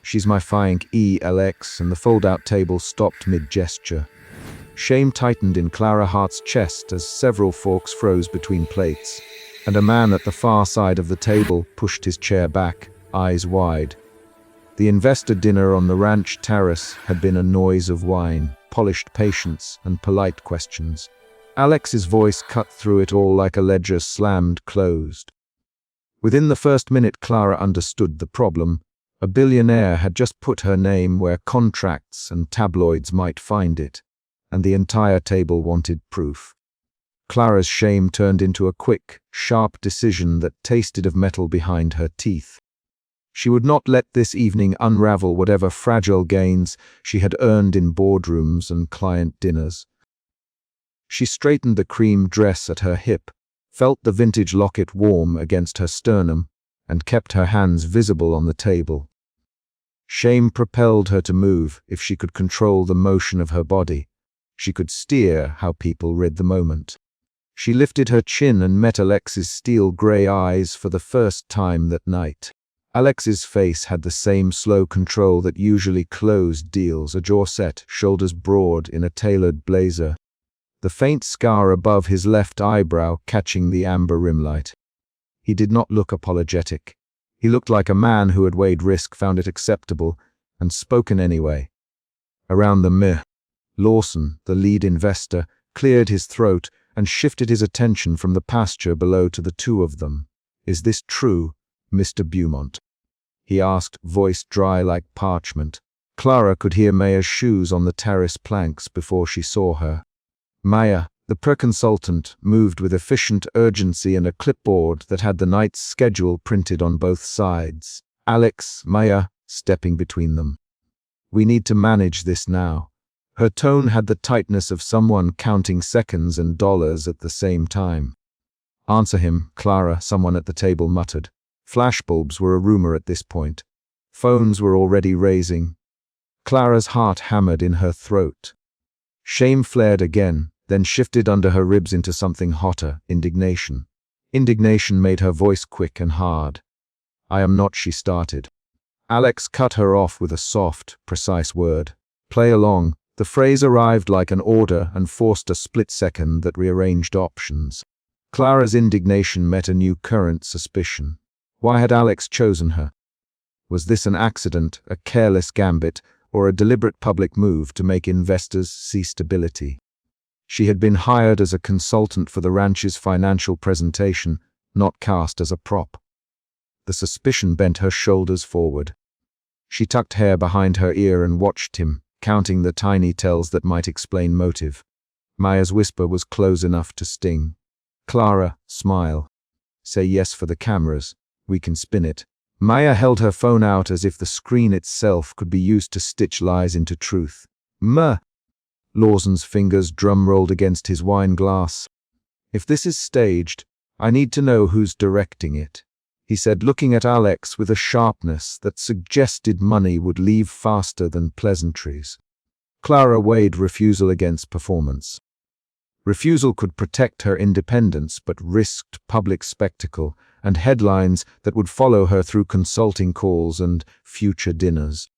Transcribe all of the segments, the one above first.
She's my fiancée, Alex, and the fold-out table stopped mid-gesture. Shame tightened in Clara Hart's chest as several forks froze between plates, and a man at the far side of the table pushed his chair back, eyes wide. The investor dinner on the ranch terrace had been a noise of wine, polished patience, and polite questions. Alex's voice cut through it all like a ledger slammed closed. Within the first minute, Clara understood the problem. A billionaire had just put her name where contracts and tabloids might find it, and the entire table wanted proof. Clara's shame turned into a quick, sharp decision that tasted of metal behind her teeth. She would not let this evening unravel whatever fragile gains she had earned in boardrooms and client dinners. She straightened the cream dress at her hip, felt the vintage locket warm against her sternum, and kept her hands visible on the table. Shame propelled her to move if she could control the motion of her body. She could steer how people read the moment. She lifted her chin and met Alex's steel grey eyes for the first time that night. Alex's face had the same slow control that usually closed deals, a jaw set, shoulders broad in a tailored blazer, the faint scar above his left eyebrow catching the amber rimlight. He did not look apologetic. He looked like a man who had weighed risk, found it acceptable, and spoken anyway. Around the meh, Lawson, the lead investor, cleared his throat and shifted his attention from the pasture below to the two of them. "Is this true, Mr. Beaumont?" he asked, voice dry like parchment. Clara could hear Maya's shoes on the terrace planks before she saw her. Maya, the per-consultant, moved with efficient urgency and a clipboard that had the night's schedule printed on both sides. Alex, Maya, stepping between them. "We need to manage this now." Her tone had the tightness of someone counting seconds and dollars at the same time. "Answer him, Clara," someone at the table muttered. Flashbulbs were a rumor at this point. Phones were already raising. Clara's heart hammered in her throat. Shame flared again, then shifted under her ribs into something hotter, indignation. Indignation made her voice quick and hard. "I am not," she started. Alex cut her off with a soft, precise word. "Play along." The phrase arrived like an order and forced a split second that rearranged options. Clara's indignation met a new current suspicion. Why had Alex chosen her? Was this an accident, a careless gambit, or a deliberate public move to make investors see stability? She had been hired as a consultant for the ranch's financial presentation, not cast as a prop. The suspicion bent her shoulders forward. She tucked hair behind her ear and watched him, counting the tiny tells that might explain motive. Maya's whisper was close enough to sting. "Clara, smile. Say yes for the cameras. We can spin it." Maya held her phone out as if the screen itself could be used to stitch lies into truth. "Muh." Lawson's fingers drum-rolled against his wine glass. "If this is staged, I need to know who's directing it," he said, looking at Alex with a sharpness that suggested money would leave faster than pleasantries. Clara weighed refusal against performance. Refusal could protect her independence but risked public spectacle and headlines that would follow her through consulting calls and future dinners.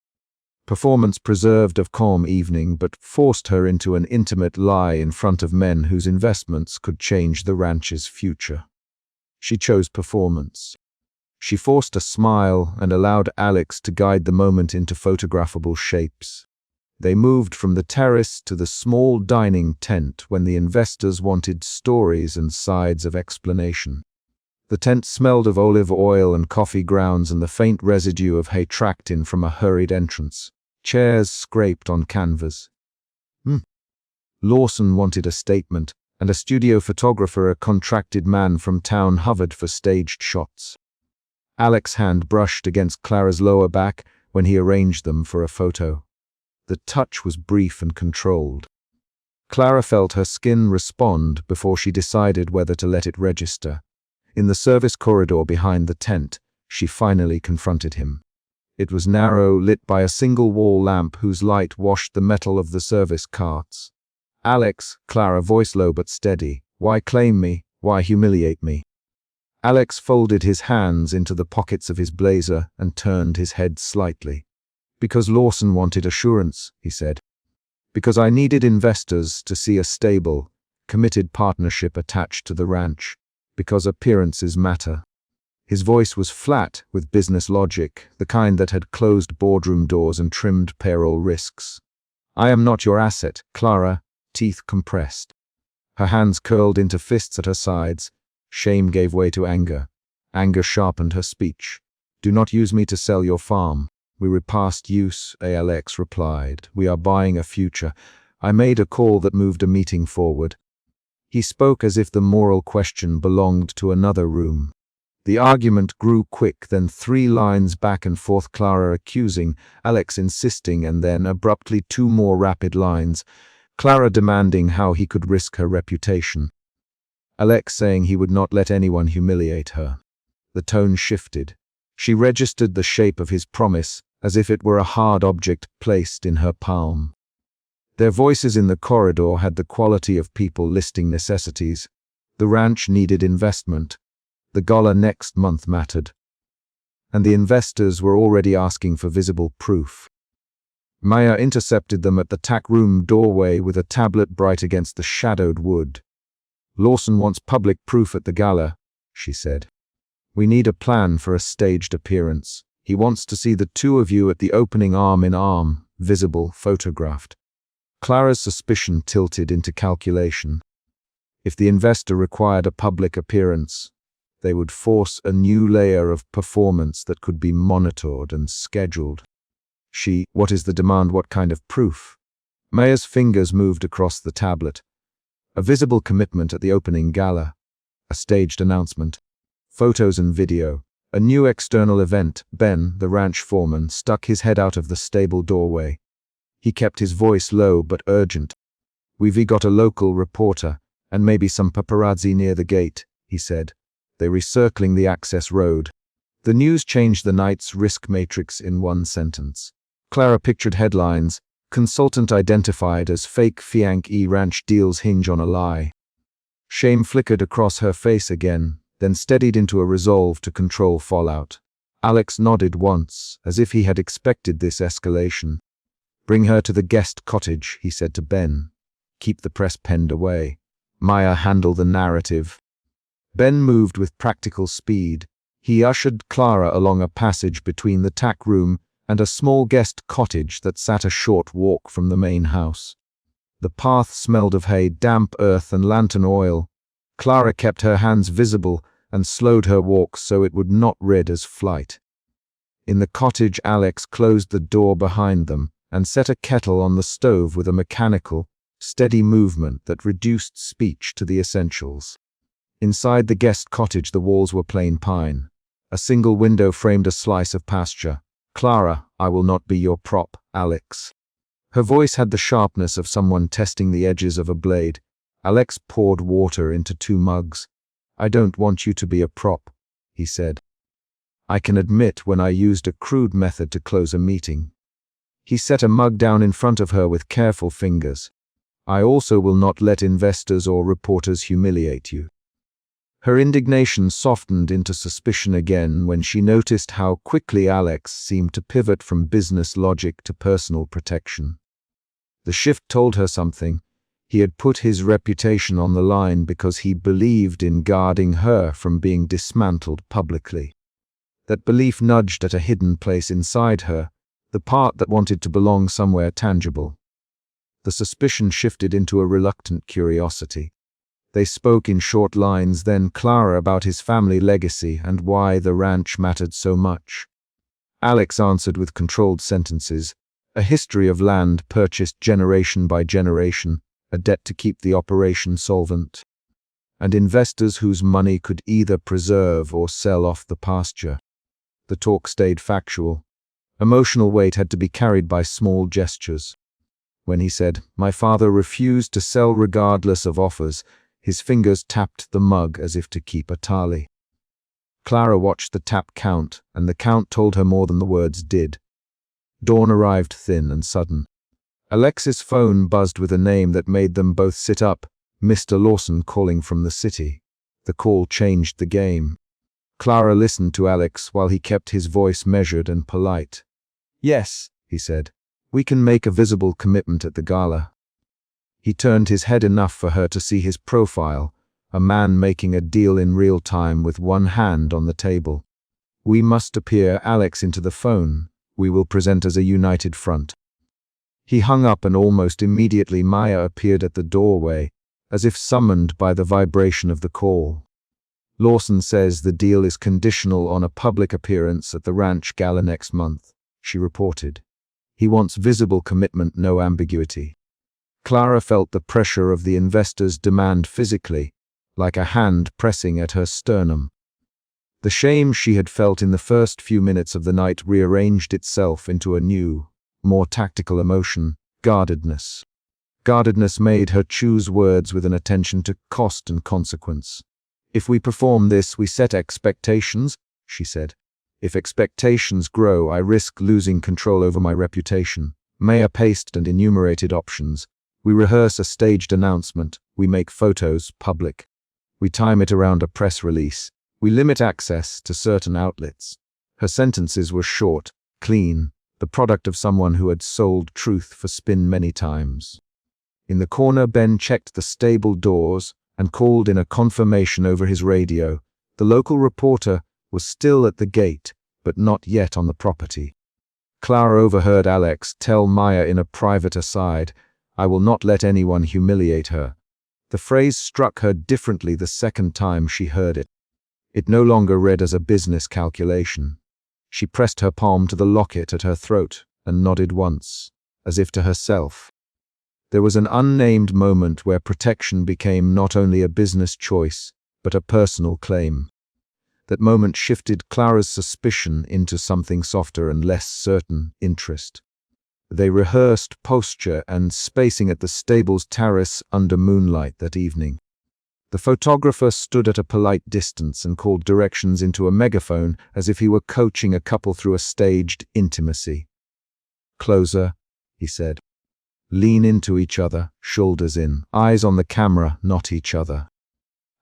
Performance preserved a calm evening but forced her into an intimate lie in front of men whose investments could change the ranch's future. She chose performance. She forced a smile and allowed Alex to guide the moment into photographable shapes. They moved from the terrace to the small dining tent when the investors wanted stories and sides of explanation. The tent smelled of olive oil and coffee grounds and the faint residue of hay tracked in from a hurried entrance. Chairs scraped on canvas. Lawson wanted a statement, and a studio photographer, a contracted man from town, hovered for staged shots. Alex's hand brushed against Clara's lower back when he arranged them for a photo. The touch was brief and controlled. Clara felt her skin respond before she decided whether to let it register. In the service corridor behind the tent, she finally confronted him. It was narrow, lit by a single wall lamp whose light washed the metal of the service carts. "Alex," Clara, voice low but steady, "why claim me? Why humiliate me?" Alex folded his hands into the pockets of his blazer and turned his head slightly. Because Lawson wanted assurance, he said. Because I needed investors to see a stable, committed partnership attached to the ranch. Because appearances matter. His voice was flat with business logic, the kind that had closed boardroom doors and trimmed payroll risks. I am not your asset, Clara, teeth compressed. Her hands curled into fists at her sides. Shame gave way to anger. Anger sharpened her speech. Do not use me to sell your farm. We were past use, Alex replied. We are buying a future. I made a call that moved a meeting forward. He spoke as if the moral question belonged to another room. The argument grew quick, then 3 lines back and forth, Clara accusing, Alex insisting, and then abruptly 2 more rapid lines, Clara demanding how he could risk her reputation. Alex saying he would not let anyone humiliate her. The tone shifted. She registered the shape of his promise as if it were a hard object placed in her palm. Their voices in the corridor had the quality of people listing necessities. The ranch needed investment. The gala next month mattered. And the investors were already asking for visible proof. Maya intercepted them at the Tack room doorway with a tablet bright against the shadowed wood. Lawson wants public proof at the gala, she said. We need a plan for a staged appearance. He wants to see the 2 of you at the opening arm in arm, visible, photographed. Clara's suspicion tilted into calculation. If the investor required a public appearance, they would force a new layer of performance that could be monitored and scheduled. What is the demand? What kind of proof? Maya's fingers moved across the tablet. A visible commitment at the opening gala. A staged announcement. Photos and video. A new external event. Ben, the ranch foreman, stuck his head out of the stable doorway. He kept his voice low but urgent. We've got a local reporter, and maybe some paparazzi near the gate, he said. They're recircling the access road. The news changed the night's risk matrix in 1 sentence. Clara pictured headlines. Consultant identified as fake Fiancée ranch deals hinge on a lie. Shame flickered across her face again, then steadied into a resolve to control fallout. Alex nodded once, as if he had expected this escalation. Bring her to the guest cottage, he said to Ben. Keep the press penned away. Maya handle the narrative. Ben moved with practical speed. He ushered Clara along a passage between the Tack room and a small guest cottage that sat a short walk from the main house. The path smelled of hay, damp earth, and lantern oil. Clara kept her hands visible and slowed her walk so it would not read as flight. In the cottage, Alex closed the door behind them and set a kettle on the stove with a mechanical, steady movement that reduced speech to the essentials. Inside the guest cottage, the walls were plain pine. A single window framed a slice of pasture. Clara, I will not be your prop, Alex. Her voice had the sharpness of someone testing the edges of a blade. Alex poured water into 2 mugs. I don't want you to be a prop, he said. I can admit when I used a crude method to close a meeting. He set a mug down in front of her with careful fingers. I also will not let investors or reporters humiliate you. Her indignation softened into suspicion again when she noticed how quickly Alex seemed to pivot from business logic to personal protection. The shift told her something. He had put his reputation on the line because he believed in guarding her from being dismantled publicly. That belief nudged at a hidden place inside her, the part that wanted to belong somewhere tangible. The suspicion shifted into a reluctant curiosity. They spoke in short lines, then Clara about his family legacy and why the ranch mattered so much. Alex answered with controlled sentences, a history of land purchased generation by generation, a debt to keep the operation solvent, and investors whose money could either preserve or sell off the pasture. The talk stayed factual. Emotional weight had to be carried by small gestures. When he said, my father refused to sell regardless of offers, his fingers tapped the mug as if to keep a tally. Clara watched the tap count, and the count told her more than the words did. Dawn arrived thin and sudden. Alex's phone buzzed with a name that made them both sit up, Mr. Lawson calling from the city. The call changed the game. Clara listened to Alex while he kept his voice measured and polite. Yes, he said. "We can make a visible commitment at the gala." He turned his head enough for her to see his profile, a man making a deal in real time with one hand on the table. "We must appear Alex into the phone. We will present as a united front." He hung up and almost immediately Maya appeared at the doorway, as if summoned by the vibration of the call. "Lawson says the deal is conditional on a public appearance at the ranch gala next month," she reported. "He wants visible commitment, no ambiguity." Clara felt the pressure of the investor's demand physically, like a hand pressing at her sternum. The shame she had felt in the first few minutes of the night rearranged itself into a new, more tactical emotion: guardedness. Guardedness made her choose words with an attention to cost and consequence. "If we perform this, we set expectations," she said. "If expectations grow, I risk losing control over my reputation." Maya paced and enumerated options. "We rehearse a staged announcement. We make photos public. We time it around a press release. We limit access to certain outlets." Her sentences were short, clean, the product of someone who had sold truth for spin many times. In the corner, Ben checked the stable doors and called in a confirmation over his radio. The local reporter was still at the gate, but not yet on the property. Clara overheard Alex tell Maya in a private aside, "I will not let anyone humiliate her." The phrase struck her differently the second time she heard it. It no longer read as a business calculation. She pressed her palm to the locket at her throat and nodded once, as if to herself. There was an unnamed moment where protection became not only a business choice, but a personal claim. That moment shifted Clara's suspicion into something softer and less certain: interest. They rehearsed posture and spacing at the stable's terrace under moonlight that evening. The photographer stood at a polite distance and called directions into a megaphone as if he were coaching a couple through a staged intimacy. "Closer," he said. "Lean into each other, shoulders in, eyes on the camera, not each other."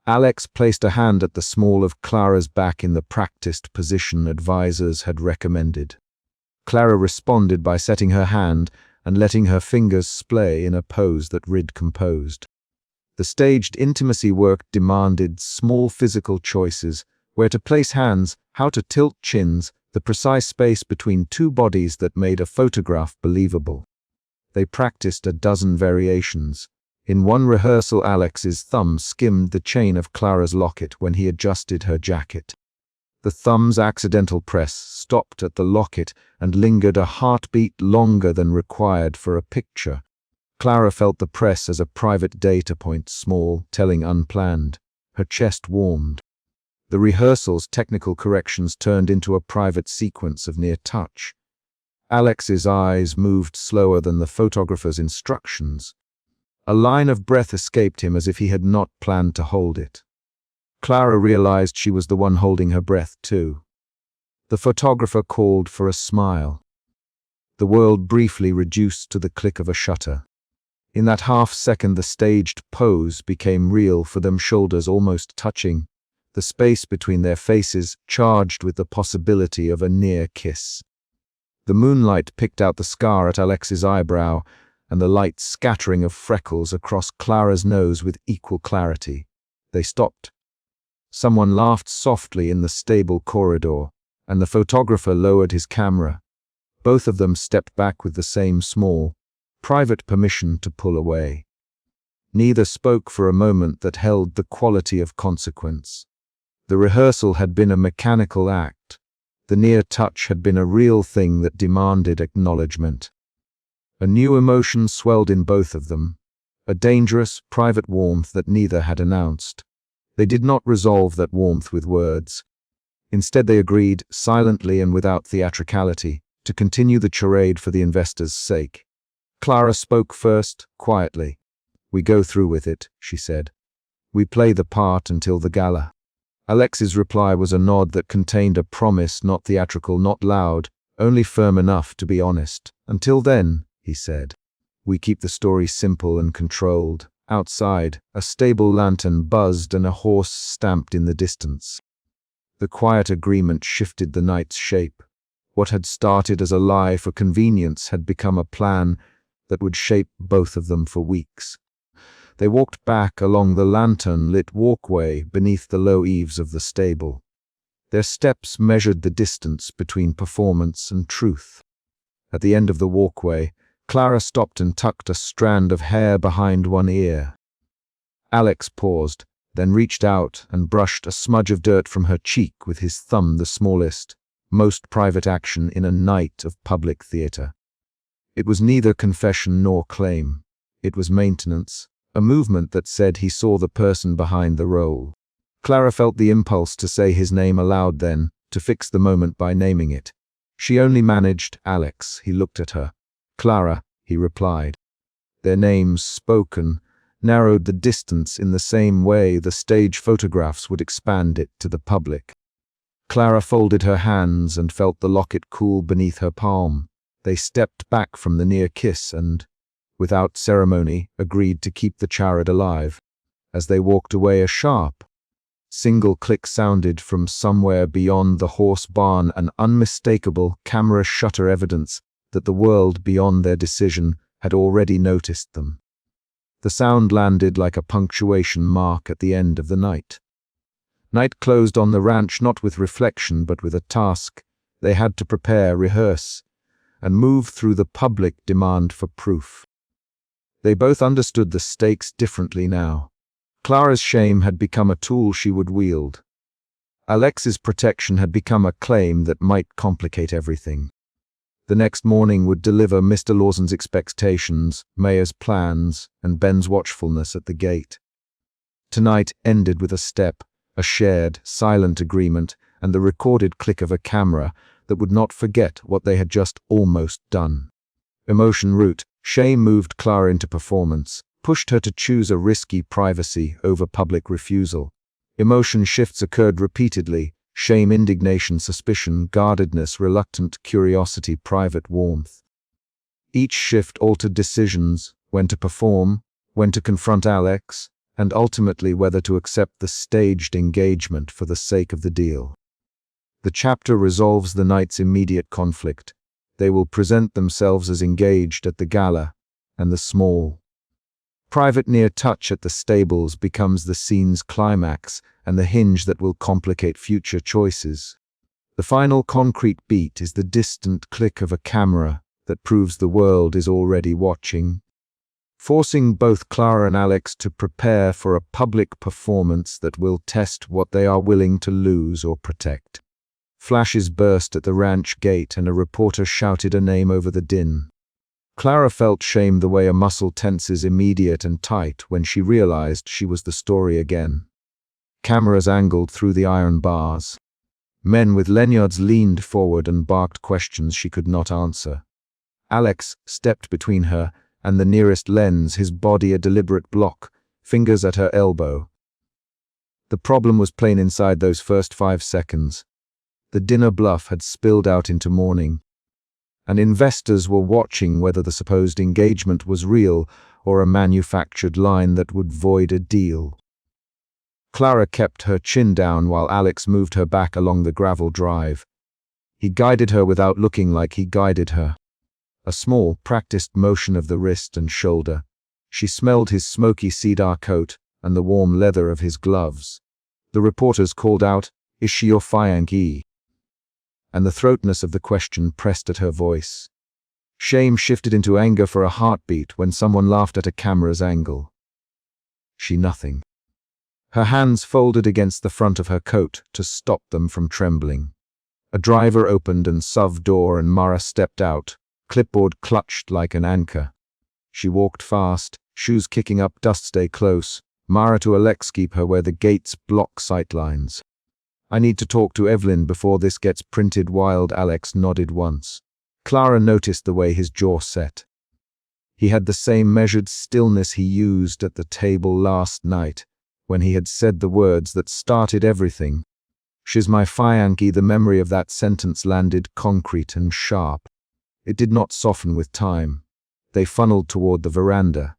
Alex placed a hand at the small of Clara's back in the practiced position advisors had recommended. Clara responded by setting her hand and letting her fingers splay in a pose that rid composed. The staged intimacy work demanded small physical choices: where to place hands, how to tilt chins, the precise space between two bodies that made a photograph believable. They practiced a dozen variations. In one rehearsal, Alex's thumb skimmed the chain of Clara's locket when he adjusted her jacket. The thumb's accidental press stopped at the locket and lingered a heartbeat longer than required for a picture. Clara felt the press as a private data point, small, telling, unplanned. Her chest warmed. The rehearsal's technical corrections turned into a private sequence of near touch. Alex's eyes moved slower than the photographer's instructions. A line of breath escaped him as if he had not planned to hold it. Clara realized she was the one holding her breath too. The photographer called for a smile. The world briefly reduced to the click of a shutter. In that half-second, the staged pose became real for them, shoulders almost touching, the space between their faces charged with the possibility of a near kiss. The moonlight picked out the scar at Alex's eyebrow and the light scattering of freckles across Clara's nose with equal clarity. They stopped. Someone laughed softly in the stable corridor, and the photographer lowered his camera. Both of them stepped back with the same small, private permission to pull away. Neither spoke for a moment that held the quality of consequence. The rehearsal had been a mechanical act. The near touch had been a real thing that demanded acknowledgement. A new emotion swelled in both of them, a dangerous, private warmth that neither had announced. They did not resolve that warmth with words. Instead, they agreed, silently and without theatricality, to continue the charade for the investor's sake. Clara spoke first, quietly. "We go through with it," she said. "We play the part until the gala." Alex's reply was a nod that contained a promise, not theatrical, not loud, only firm enough to be honest. "Until then," he said, "we keep the story simple and controlled." Outside, a stable lantern buzzed and a horse stamped in the distance. The quiet agreement shifted the night's shape. What had started as a lie for convenience had become a plan that would shape both of them for weeks. They walked back along the lantern-lit walkway beneath the low eaves of the stable. Their steps measured the distance between performance and truth. At the end of the walkway, Clara stopped and tucked a strand of hair behind one ear. Alex paused, then reached out and brushed a smudge of dirt from her cheek with his thumb, the smallest, most private action in a night of public theater. It was neither confession nor claim. It was maintenance, a movement that said he saw the person behind the role. Clara felt the impulse to say his name aloud then, to fix the moment by naming it. She only managed Alex. He looked at her. Clara, he replied. Their names, spoken, narrowed the distance in the same way the stage photographs would expand it to the public. Clara folded her hands and felt the locket cool beneath her palm. They stepped back from the near kiss and, without ceremony, agreed to keep the charade alive. As they walked away, a sharp, single click sounded from somewhere beyond the horse barn, an unmistakable camera shutter evidence that the world beyond their decision had already noticed them. The sound landed like a punctuation mark at the end of the night. Night closed on the ranch not with reflection but with a task. They had to prepare, rehearse, and move through the public demand for proof. They both understood the stakes differently now. Clara's shame had become a tool she would wield. Alex's protection had become a claim that might complicate everything. The next morning would deliver Mr. Lawson's expectations, Mayor's plans, and Ben's watchfulness at the gate. Tonight ended with a step, a shared, silent agreement, and the recorded click of a camera that would not forget what they had just almost done. Emotion root, shame moved Clara into performance, pushed her to choose a risky privacy over public refusal. Emotion shifts occurred repeatedly: shame, indignation, suspicion, guardedness, reluctant curiosity, private warmth. Each shift altered decisions: when to perform, when to confront Alex, and ultimately whether to accept the staged engagement for the sake of the deal. The chapter resolves the night's immediate conflict. They will present themselves as engaged at the gala, and the small, private near touch at the stables becomes the scene's climax and the hinge that will complicate future choices. The final concrete beat is the distant click of a camera that proves the world is already watching, forcing both Clara and Alex to prepare for a public performance that will test what they are willing to lose or protect. Flashes burst at the ranch gate and a reporter shouted a name over the din. Clara felt shame the way a muscle tenses immediate and tight when she realized she was the story again. Cameras angled through the iron bars. Men with lanyards leaned forward and barked questions she could not answer. Alex stepped between her and the nearest lens, his body a deliberate block, fingers at her elbow. The problem was plain inside those first 5 seconds. The dinner bluff had spilled out into morning, and investors were watching whether the supposed engagement was real or a manufactured line that would void a deal. Clara kept her chin down while Alex moved her back along the gravel drive. He guided her without looking like he guided her. A small, practiced motion of the wrist and shoulder. She smelled his smoky cedar coat and the warm leather of his gloves. The reporters called out, "Is she your fiancée?" And the throatness of the question pressed at her voice. Shame shifted into anger for a heartbeat when someone laughed at a camera's angle. She nothing. Her hands folded against the front of her coat to stop them from trembling. A driver opened and SUV door and Mara stepped out, clipboard clutched like an anchor. She walked fast, shoes kicking up dust. Stay close. Mara to Alex, keep her where the gates block sightlines. I need to talk to Evelyn before this gets printed. Wild. Alex nodded once. Clara noticed the way his jaw set. He had the same measured stillness he used at the table last night, when he had said the words that started everything. She's my fiancée. The memory of that sentence landed concrete and sharp. It did not soften with time. They funneled toward the veranda.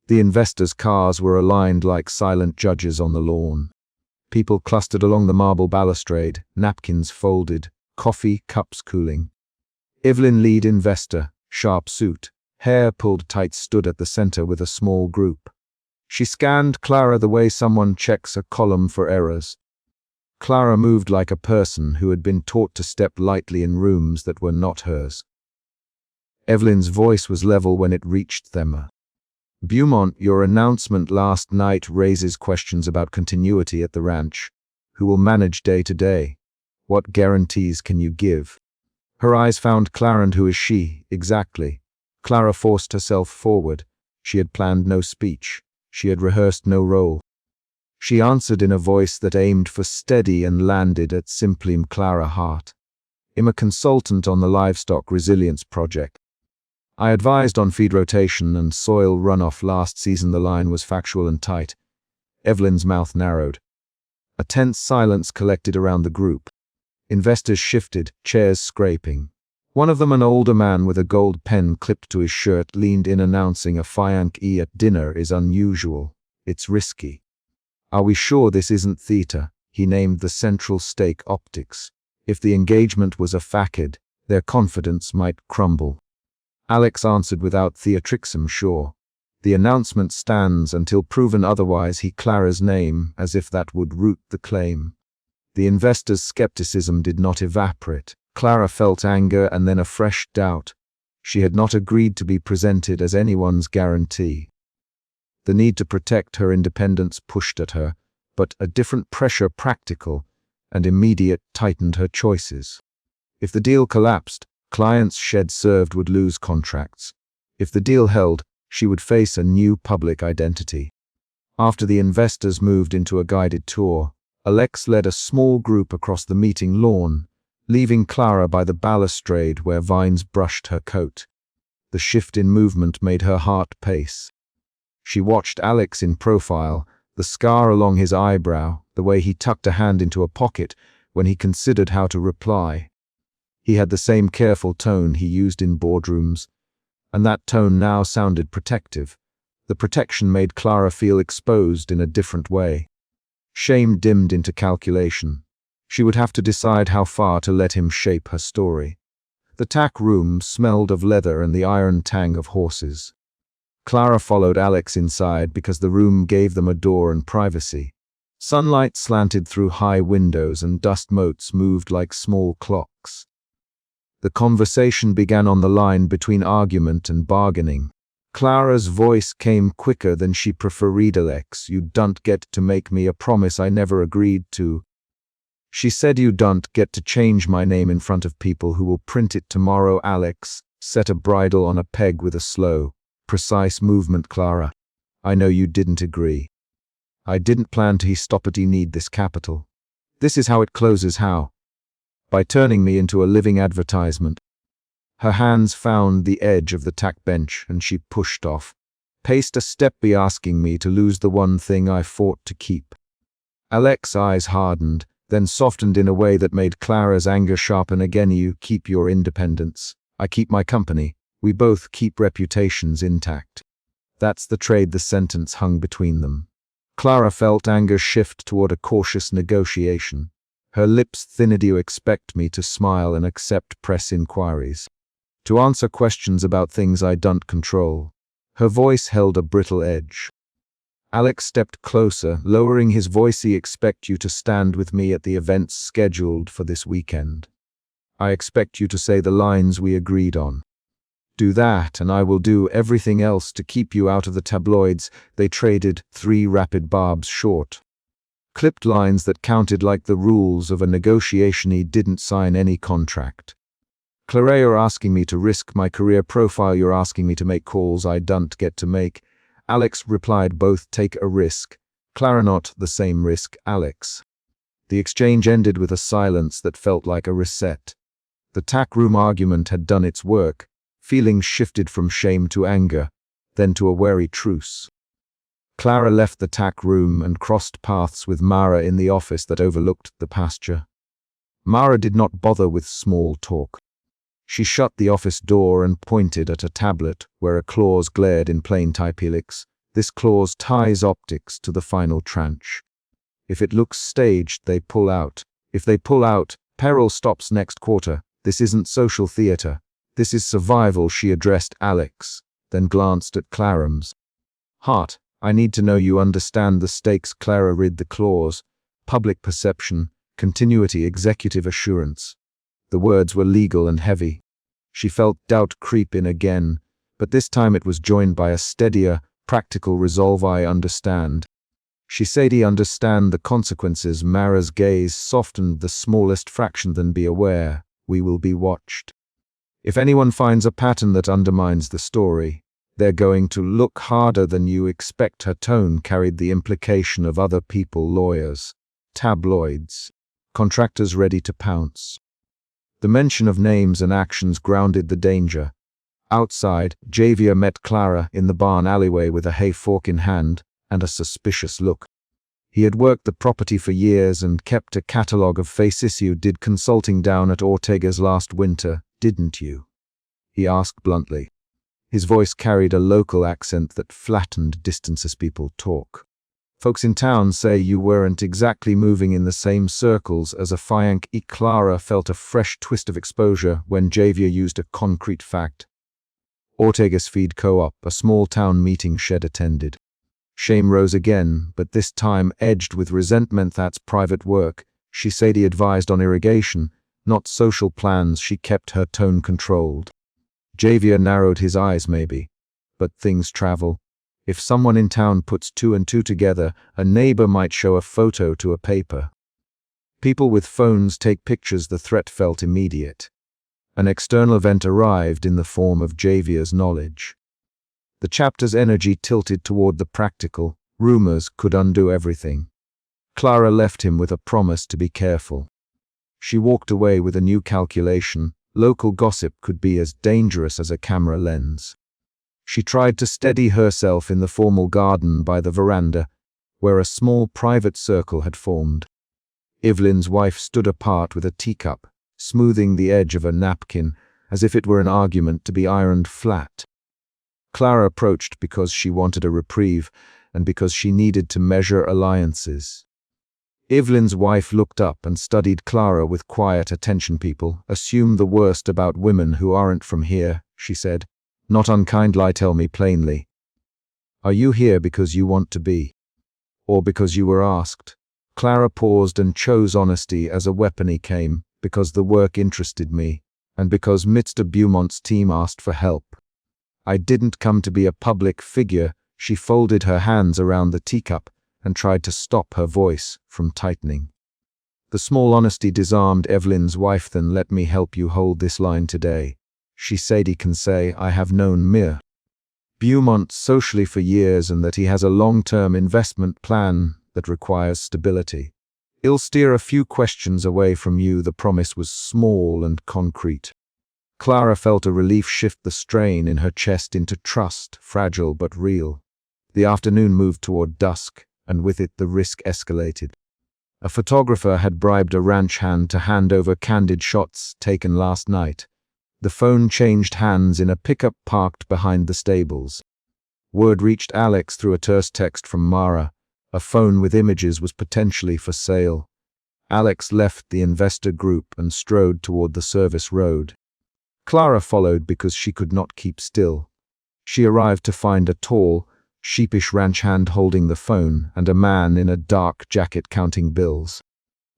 The investors' cars were aligned like silent judges on the lawn. People clustered along the marble balustrade, napkins folded, coffee cups cooling. Evelyn, lead investor, sharp suit, hair pulled tight, stood at the center with a small group. She scanned Clara the way someone checks a column for errors. Clara moved like a person who had been taught to step lightly in rooms that were not hers. Evelyn's voice was level when it reached them. Beaumont, your announcement last night raises questions about continuity at the ranch. Who will manage day to day? What guarantees can you give? Her eyes found Clara. And who is she, exactly? Clara forced herself forward. She had planned no speech. She had rehearsed no role. She answered in a voice that aimed for steady and landed at simply Clara heart. I'm a consultant on the livestock resilience project. I advised on feed rotation and soil runoff last season. The line was factual and tight. Evelyn's mouth narrowed. A tense silence collected around the group. Investors shifted, chairs scraping. One of them, an older man with a gold pen clipped to his shirt, leaned in announcing a fiancée at dinner is unusual. It's risky. Are we sure this isn't theater? He named the central stake optics. If the engagement was a facade, their confidence might crumble. Alex answered without theatricsm, sure. The announcement stands until proven otherwise. He Clara's name, as if that would root the claim. The investor's skepticism did not evaporate. Clara felt anger and then a fresh doubt. She had not agreed to be presented as anyone's guarantee. The need to protect her independence pushed at her, but a different pressure, practical and immediate, tightened her choices. If the deal collapsed, clients shed served would lose contracts. If the deal held, she would face a new public identity. After the investors moved into a guided tour, Alex led a small group across the meeting lawn, leaving Clara by the balustrade where vines brushed her coat. The shift in movement made her heart pace. She watched Alex in profile, the scar along his eyebrow, the way he tucked a hand into a pocket when he considered how to reply. He had the same careful tone he used in boardrooms, and that tone now sounded protective. The protection made Clara feel exposed in a different way. Shame dimmed into calculation. She would have to decide how far to let him shape her story. The Tack room smelled of leather and the iron tang of horses. Clara followed Alex inside because the room gave them a door and privacy. Sunlight slanted through high windows and dust motes moved like small clocks. The conversation began on the line between argument and bargaining. Clara's voice came quicker than she preferred. Alex, you don't get to make me a promise I never agreed to. She said you don't get to change my name in front of people who will print it tomorrow. Alex set a bridle on a peg with a slow, precise movement. Clara, I know you didn't agree. I didn't plan to stop it. You need this capital. This is how it closes. How? By turning me into a living advertisement. Her hands found the edge of the Tack bench and she pushed off. Paced a step, be asking me to lose the one thing I fought to keep. Alex's eyes hardened, then softened in a way that made Clara's anger sharpen again. You keep your independence. I keep my company. We both keep reputations intact. That's the trade. The sentence hung between them. Clara felt anger shift toward a cautious negotiation. Her lips thinned. You expect me to smile and accept press inquiries, to answer questions about things I don't control. Her voice held a brittle edge. Alex stepped closer, lowering his voice. I expect you to stand with me at the events scheduled for this weekend. I expect you to say the lines we agreed on. Do that, and I will do everything else to keep you out of the tabloids. They traded 3 rapid barbs short. Clipped lines that counted like the rules of a negotiation. He didn't sign any contract. Clara, you're asking me to risk my career profile. You're asking me to make calls I don't get to make. Alex replied, both take a risk. Clara, not the same risk, Alex. The exchange ended with a silence that felt like a reset. The Tack room argument had done its work. Feelings shifted from shame to anger, then to a wary truce. Clara left the Tack room and crossed paths with Mara in the office that overlooked the pasture. Mara did not bother with small talk. She shut the office door and pointed at a tablet where a clause glared in plain type. Helix. This clause ties optics to the final tranche. If it looks staged, they pull out. If they pull out, peril stops next quarter. This isn't social theater. This is survival, she addressed Alex, then glanced at Claram's. Heart, I need to know you understand the stakes. Clara read the clause. Public perception, continuity, executive assurance. The words were legal and heavy. She felt doubt creep in again, but this time it was joined by a steadier, practical resolve. I understand. She said, "I understand the consequences." Mara's gaze softened the smallest fraction. Then be aware, we will be watched. If anyone finds a pattern that undermines the story, they're going to look harder than you expect. Her tone carried the implication of other people, lawyers, tabloids, contractors ready to pounce. The mention of names and actions grounded the danger. Outside, Javier met Clara in the barn alleyway with a hay fork in hand and a suspicious look. He had worked the property for years and kept a catalogue of faces. "You did consulting down at Ortega's last winter, didn't you?" he asked bluntly. His voice carried a local accent that flattened distance as people talk. "Folks in town say you weren't exactly moving in the same circles as a fiancée." Clara felt a fresh twist of exposure when Javier used a concrete fact. Ortega's feed co-op, a small town meeting shed attended. Shame rose again, but this time edged with resentment. "That's private work," she said. He advised on irrigation, not social plans. She kept her tone controlled. Javier narrowed his eyes. "Maybe. But things travel. If someone in town puts two and two together, a neighbor might show a photo to a paper. People with phones take pictures." The threat felt immediate. An external event arrived in the form of Javier's knowledge. The chapter's energy tilted toward the practical. Rumors could undo everything. Clara left him with a promise to be careful. She walked away with a new calculation. Local gossip could be as dangerous as a camera lens. She tried to steady herself in the formal garden by the veranda, where a small private circle had formed. Evelyn's wife stood apart with a teacup, smoothing the edge of a napkin, as if it were an argument to be ironed flat. Clara approached because she wanted a reprieve, and because she needed to measure alliances. Evelyn's wife looked up and studied Clara with quiet attention. "People assume the worst about women who aren't from here," she said. "Not unkindly. Tell me plainly. Are you here because you want to be? Or because you were asked?" Clara paused and chose honesty as a weapon. "He came because the work interested me, and because Mr. Beaumont's team asked for help. I didn't come to be a public figure." She folded her hands around the teacup and tried to stop her voice from tightening. The small honesty disarmed Evelyn's wife. "Then let me help you hold this line today," she said. "He can say I have known Mir Beaumont socially for years and that he has a long-term investment plan that requires stability. He'll steer a few questions away from you." The promise was small and concrete. Clara felt a relief shift the strain in her chest into trust, fragile but real. The afternoon moved toward dusk, and with it the risk escalated. A photographer had bribed a ranch hand to hand over candid shots taken last night. The phone changed hands in a pickup parked behind the stables. Word reached Alex through a terse text from Mara. A phone with images was potentially for sale. Alex left the investor group and strode toward the service road. Clara followed because she could not keep still. She arrived to find a tall, sheepish ranch hand holding the phone and a man in a dark jacket counting bills.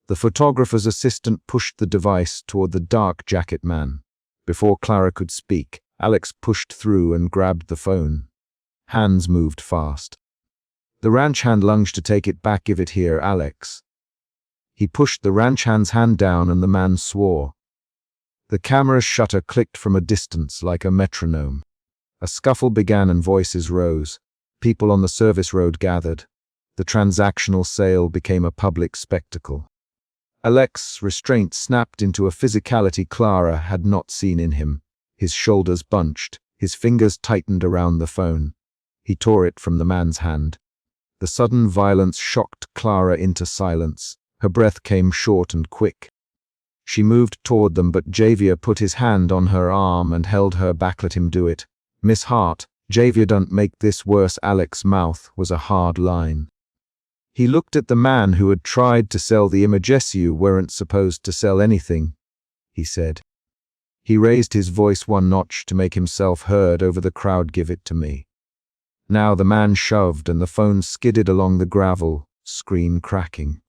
The photographer's assistant pushed the device toward the dark jacket man. Before Clara could speak, Alex pushed through and grabbed the phone. Hands moved fast. The ranch hand lunged to take it back. "Give it here, Alex." He pushed the ranch hand's hand down and the man swore. The camera's shutter clicked from a distance like a metronome. A scuffle began and voices rose. People on the service road gathered. The transactional sale became a public spectacle. Alex's restraint snapped into a physicality Clara had not seen in him. His shoulders bunched, his fingers tightened around the phone. He tore it from the man's hand. The sudden violence shocked Clara into silence. Her breath came short and quick. She moved toward them, but Javier put his hand on her arm and held her back. "Let him do it. Miss Hart, Javier, don't make this worse." Alex's mouth was a hard line. He looked at the man who had tried to sell the images. "You weren't supposed to sell anything," he said. He raised his voice one notch to make himself heard over the crowd. "Give it to me." Now the man shoved and the phone skidded along the gravel, screen cracking.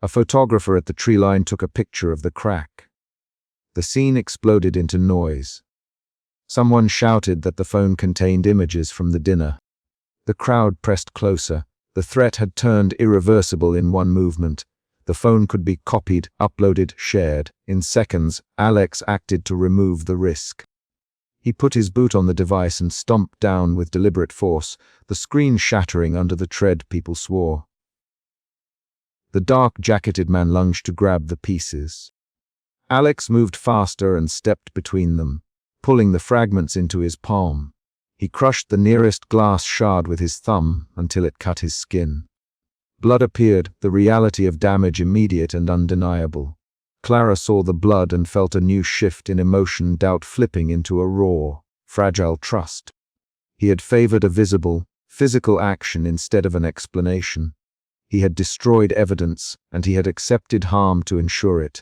A photographer at the tree line took a picture of the crack. The scene exploded into noise. Someone shouted that the phone contained images from the dinner. The crowd pressed closer. The threat had turned irreversible in one movement. The phone could be copied, uploaded, shared. In seconds, Alex acted to remove the risk. He put his boot on the device and stomped down with deliberate force, the screen shattering under the tread people swore. The dark-jacketed man lunged to grab the pieces. Alex moved faster and stepped between them, pulling the fragments into his palm. He crushed the nearest glass shard with his thumb until it cut his skin. Blood appeared, the reality of damage immediate and undeniable. Clara saw the blood and felt a new shift in emotion, doubt flipping into a raw, fragile trust. He had favored a visible, physical action instead of an explanation. He had destroyed evidence, and he had accepted harm to ensure it.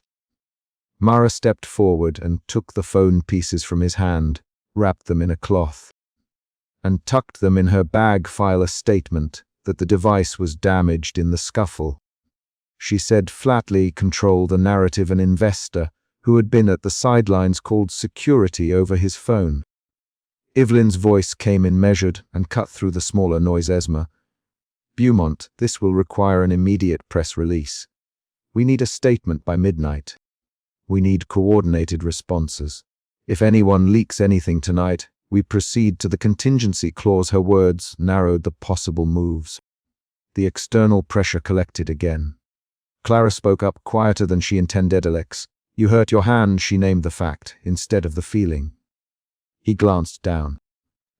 Mara stepped forward and took the phone pieces from his hand, wrapped them in a cloth, and tucked them in her bag. File a statement that the device was damaged in the scuffle. She said flatly, control the narrative. An investor who had been at the sidelines called security over his phone. Evelyn's voice came in measured and cut through the smaller noise. Esma, Beaumont, this will require an immediate press release. We need a statement by midnight. We need coordinated responses. If anyone leaks anything tonight, we proceed to the contingency clause. Her words narrowed the possible moves. The external pressure collected again. Clara spoke up, quieter than she intended. Alex, you hurt your hand. She named the fact instead of the feeling. He glanced down.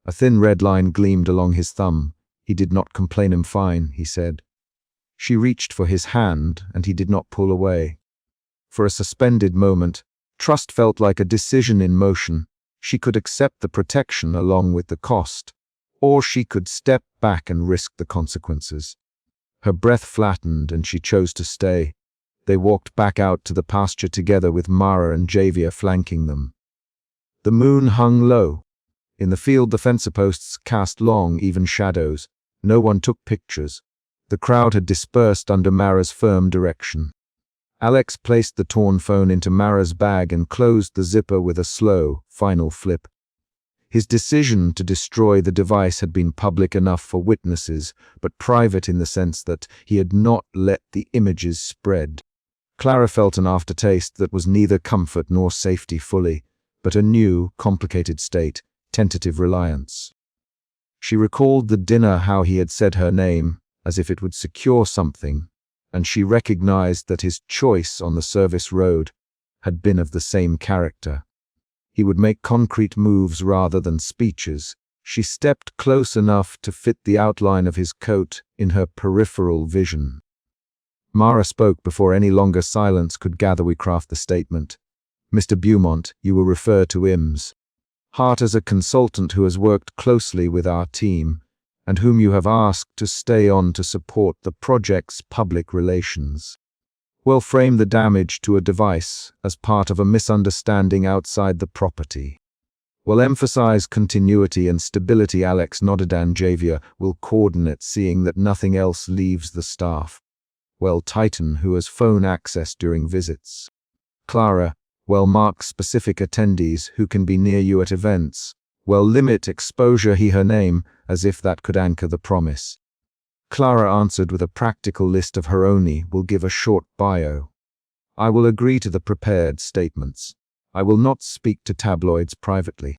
A thin red line gleamed along his thumb. He did not complain. "I'm fine," he said. She reached for his hand, and he did not pull away. For a suspended moment, trust felt like a decision in motion. She could accept the protection along with the cost, or she could step back and risk the consequences. Her breath flattened, and she chose to stay. They walked back out to the pasture together with Mara and Javier flanking them. The moon hung low. In the field, the fence posts cast long, even shadows. No one took pictures. The crowd had dispersed under Mara's firm direction. Alex placed the torn phone into Mara's bag and closed the zipper with a slow, final flip. His decision to destroy the device had been public enough for witnesses, but private in the sense that he had not let the images spread. Clara felt an aftertaste that was neither comfort nor safety fully, but a new, complicated state, tentative reliance. She recalled the dinner, how he had said her name, as if it would secure something, and she recognized that his choice on the service road had been of the same character. He would make concrete moves rather than speeches. She stepped close enough to fit the outline of his coat in her peripheral vision. Mara spoke before any longer silence could gather. We craft the statement. Mr. Beaumont, you will refer to IMS. Hart as a consultant who has worked closely with our team, and whom you have asked to stay on to support the project's public relations. We'll frame the damage to a device as part of a misunderstanding outside the property. We'll emphasize continuity and stability. Alex nodded, and Javier will coordinate, seeing that nothing else leaves the staff. Well, Titan, who has phone access during visits. Clara, well, mark specific attendees who can be near you at events. Well, limit exposure. Her name, as if that could anchor the promise. Clara answered with a practical list of her own. Will give a short bio. I will agree to the prepared statements. I will not speak to tabloids privately.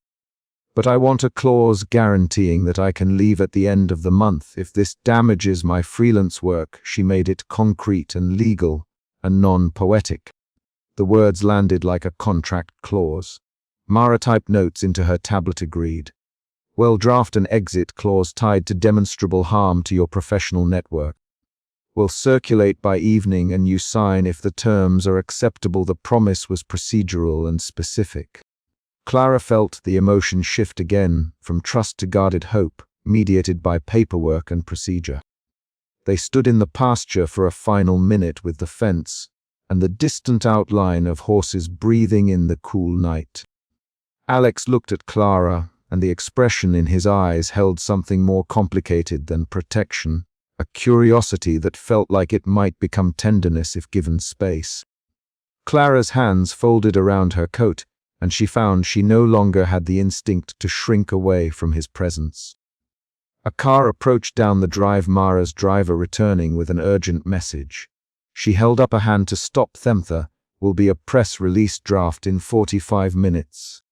But I want a clause guaranteeing that I can leave at the end of the month if this damages my freelance work. She made it concrete and legal and non-poetic. The words landed like a contract clause. Mara typed notes into her tablet. Agreed. Well, draft an exit clause tied to demonstrable harm to your professional network. Will circulate by evening and you sign if the terms are acceptable. The promise was procedural and specific. Clara felt the emotion shift again, from trust to guarded hope, mediated by paperwork and procedure. They stood in the pasture for a final minute with the fence, and the distant outline of horses breathing in the cool night. Alex looked at Clara, and the expression in his eyes held something more complicated than protection, a curiosity that felt like it might become tenderness if given space. Clara's hands folded around her coat, and she found she no longer had the instinct to shrink away from his presence. A car approached down the drive, Mara's driver returning with an urgent message. She held up a hand to stop. Themtha will be a press release draft in 45 minutes.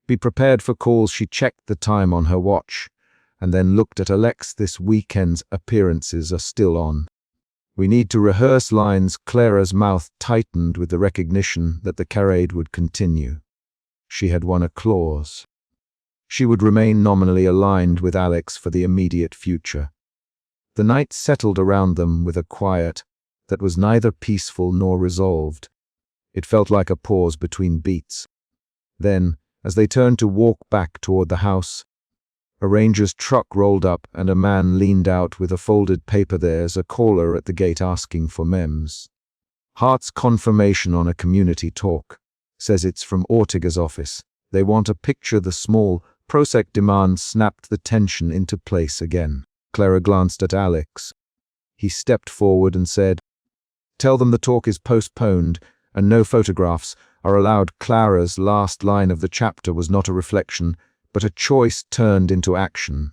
Be prepared for calls. She checked the time on her watch, and then looked at Alex. This weekend's appearances are still on. We need to rehearse lines. Clara's mouth tightened with the recognition that the charade would continue. She had won a clause. She would remain nominally aligned with Alex for the immediate future. The night settled around them with a quiet that was neither peaceful nor resolved. It felt like a pause between beats. Then, as they turned to walk back toward the house, a ranger's truck rolled up and a man leaned out with a folded paper. There's a caller at the gate asking for MEMS. Hart's confirmation on a community talk. Says it's from Ortega's office. They want a picture. The small prosec demand snapped the tension into place again. Clara glanced at Alex. He stepped forward and said, "Tell them the talk is postponed and no photographs are allowed." Clara's last line of the chapter was not a reflection, but a choice turned into action.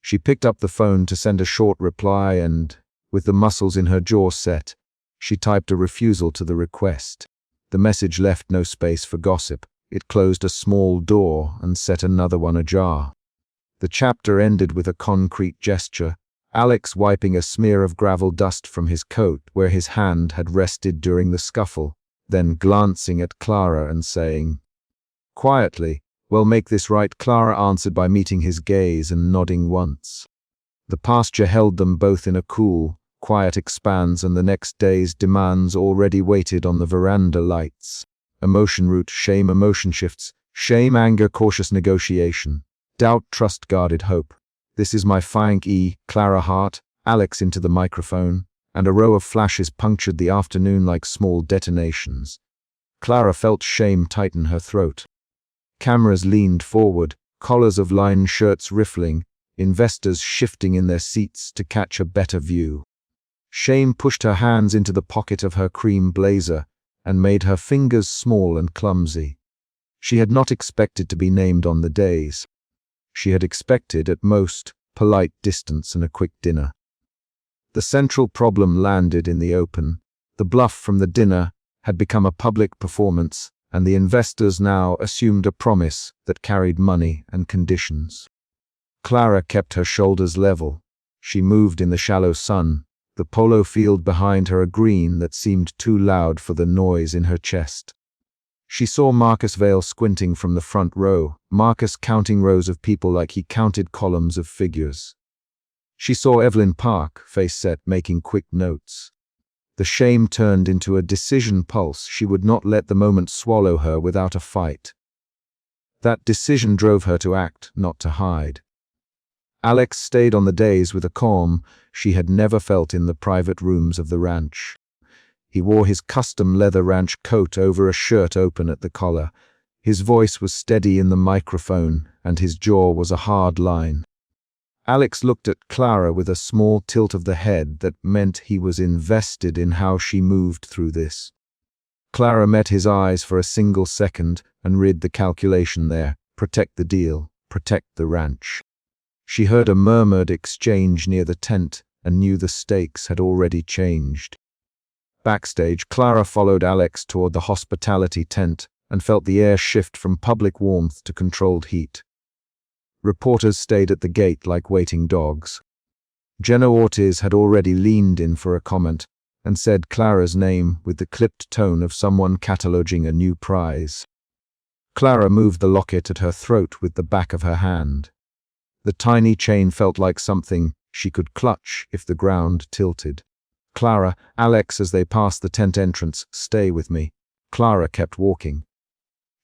She picked up the phone to send a short reply and, with the muscles in her jaw set, she typed a refusal to the request. The message left no space for gossip. It closed a small door and set another one ajar. The chapter ended with a concrete gesture, Alex wiping a smear of gravel dust from his coat where his hand had rested during the scuffle, then glancing at Clara and saying, quietly, "Well, make this right." Clara answered by meeting his gaze and nodding once. The pasture held them both in a cool, quiet expanse, and the next day's demands already waited on the veranda lights. Emotion root, shame, emotion shifts, shame, anger, cautious negotiation, doubt, trust, guarded hope. "This is my Fiancée, Clara Hart." Alex into the microphone, and a row of flashes punctured the afternoon like small detonations. Clara felt shame tighten her throat. Cameras leaned forward, collars of lined shirts riffling, investors shifting in their seats to catch a better view. Shame pushed her hands into the pocket of her cream blazer and made her fingers small and clumsy. She had not expected to be named on the days. She had expected, at most, polite distance and a quick dinner. The central problem landed in the open. The bluff from the dinner had become a public performance, and the investors now assumed a promise that carried money and conditions. Clara kept her shoulders level. She moved in the shallow sun, the polo field behind her a green that seemed too loud for the noise in her chest. She saw Marcus Vale squinting from the front row, Marcus counting rows of people like he counted columns of figures. She saw Evelyn Park, face set, making quick notes. The shame turned into a decision pulse. She would not let the moment swallow her without a fight. That decision drove her to act, not to hide. Alex stayed on the days with a calm she had never felt in the private rooms of the ranch. He wore his custom leather ranch coat over a shirt open at the collar. His voice was steady in the microphone, and his jaw was a hard line. Alex looked at Clara with a small tilt of the head that meant he was invested in how she moved through this. Clara met his eyes for a single second and read the calculation there: protect the deal, protect the ranch. She heard a murmured exchange near the tent and knew the stakes had already changed. Backstage, Clara followed Alex toward the hospitality tent and felt the air shift from public warmth to controlled heat. Reporters stayed at the gate like waiting dogs. Jenna Ortiz had already leaned in for a comment and said Clara's name with the clipped tone of someone cataloging a new prize. Clara moved the locket at her throat with the back of her hand. The tiny chain felt like something she could clutch if the ground tilted. "Clara," Alex, as they passed the tent entrance, "stay with me." Clara kept walking.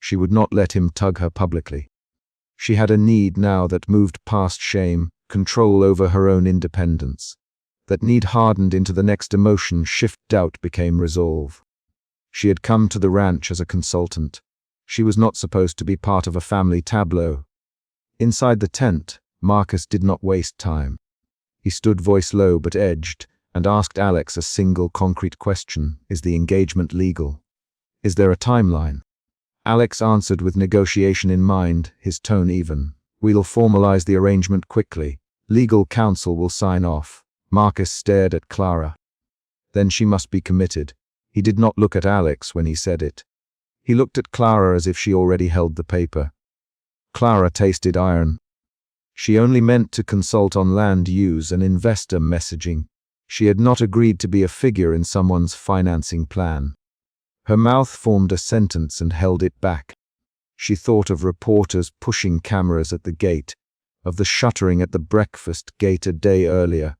She would not let him tug her publicly. She had a need now that moved past shame, control over her own independence. That need hardened into the next emotion shift. Doubt became resolve. She had come to the ranch as a consultant. She was not supposed to be part of a family tableau. Inside the tent, Marcus did not waste time. He stood voice low but edged, and asked Alex a single concrete question: is the engagement legal? Is there a timeline? Alex answered with negotiation in mind, his tone even. We'll formalize the arrangement quickly. Legal counsel will sign off. Marcus stared at Clara. Then she must be committed. He did not look at Alex when he said it. He looked at Clara as if she already held the paper. Clara tasted iron. She only meant to consult on land use and investor messaging. She had not agreed to be a figure in someone's financing plan. Her mouth formed a sentence and held it back. She thought of reporters pushing cameras at the gate, of the shuttering at the breakfast gate a day earlier,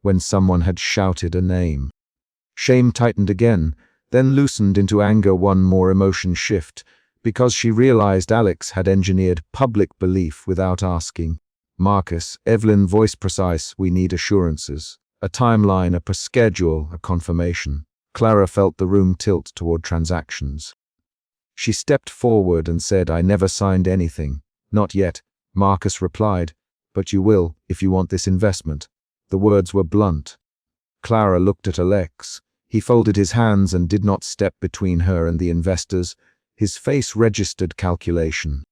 when someone had shouted a name. Shame tightened again, then loosened into anger. One more emotion shift, because she realized Alex had engineered public belief without asking. Marcus, Evelyn, voice precise, we need assurances. A timeline, a schedule, a confirmation. Clara felt the room tilt toward transactions. She stepped forward and said, I never signed anything. Not yet, Marcus replied, but you will if you want this investment. The words were blunt. Clara looked at Alex. He folded his hands and did not step between her and the investors. His face registered calculation.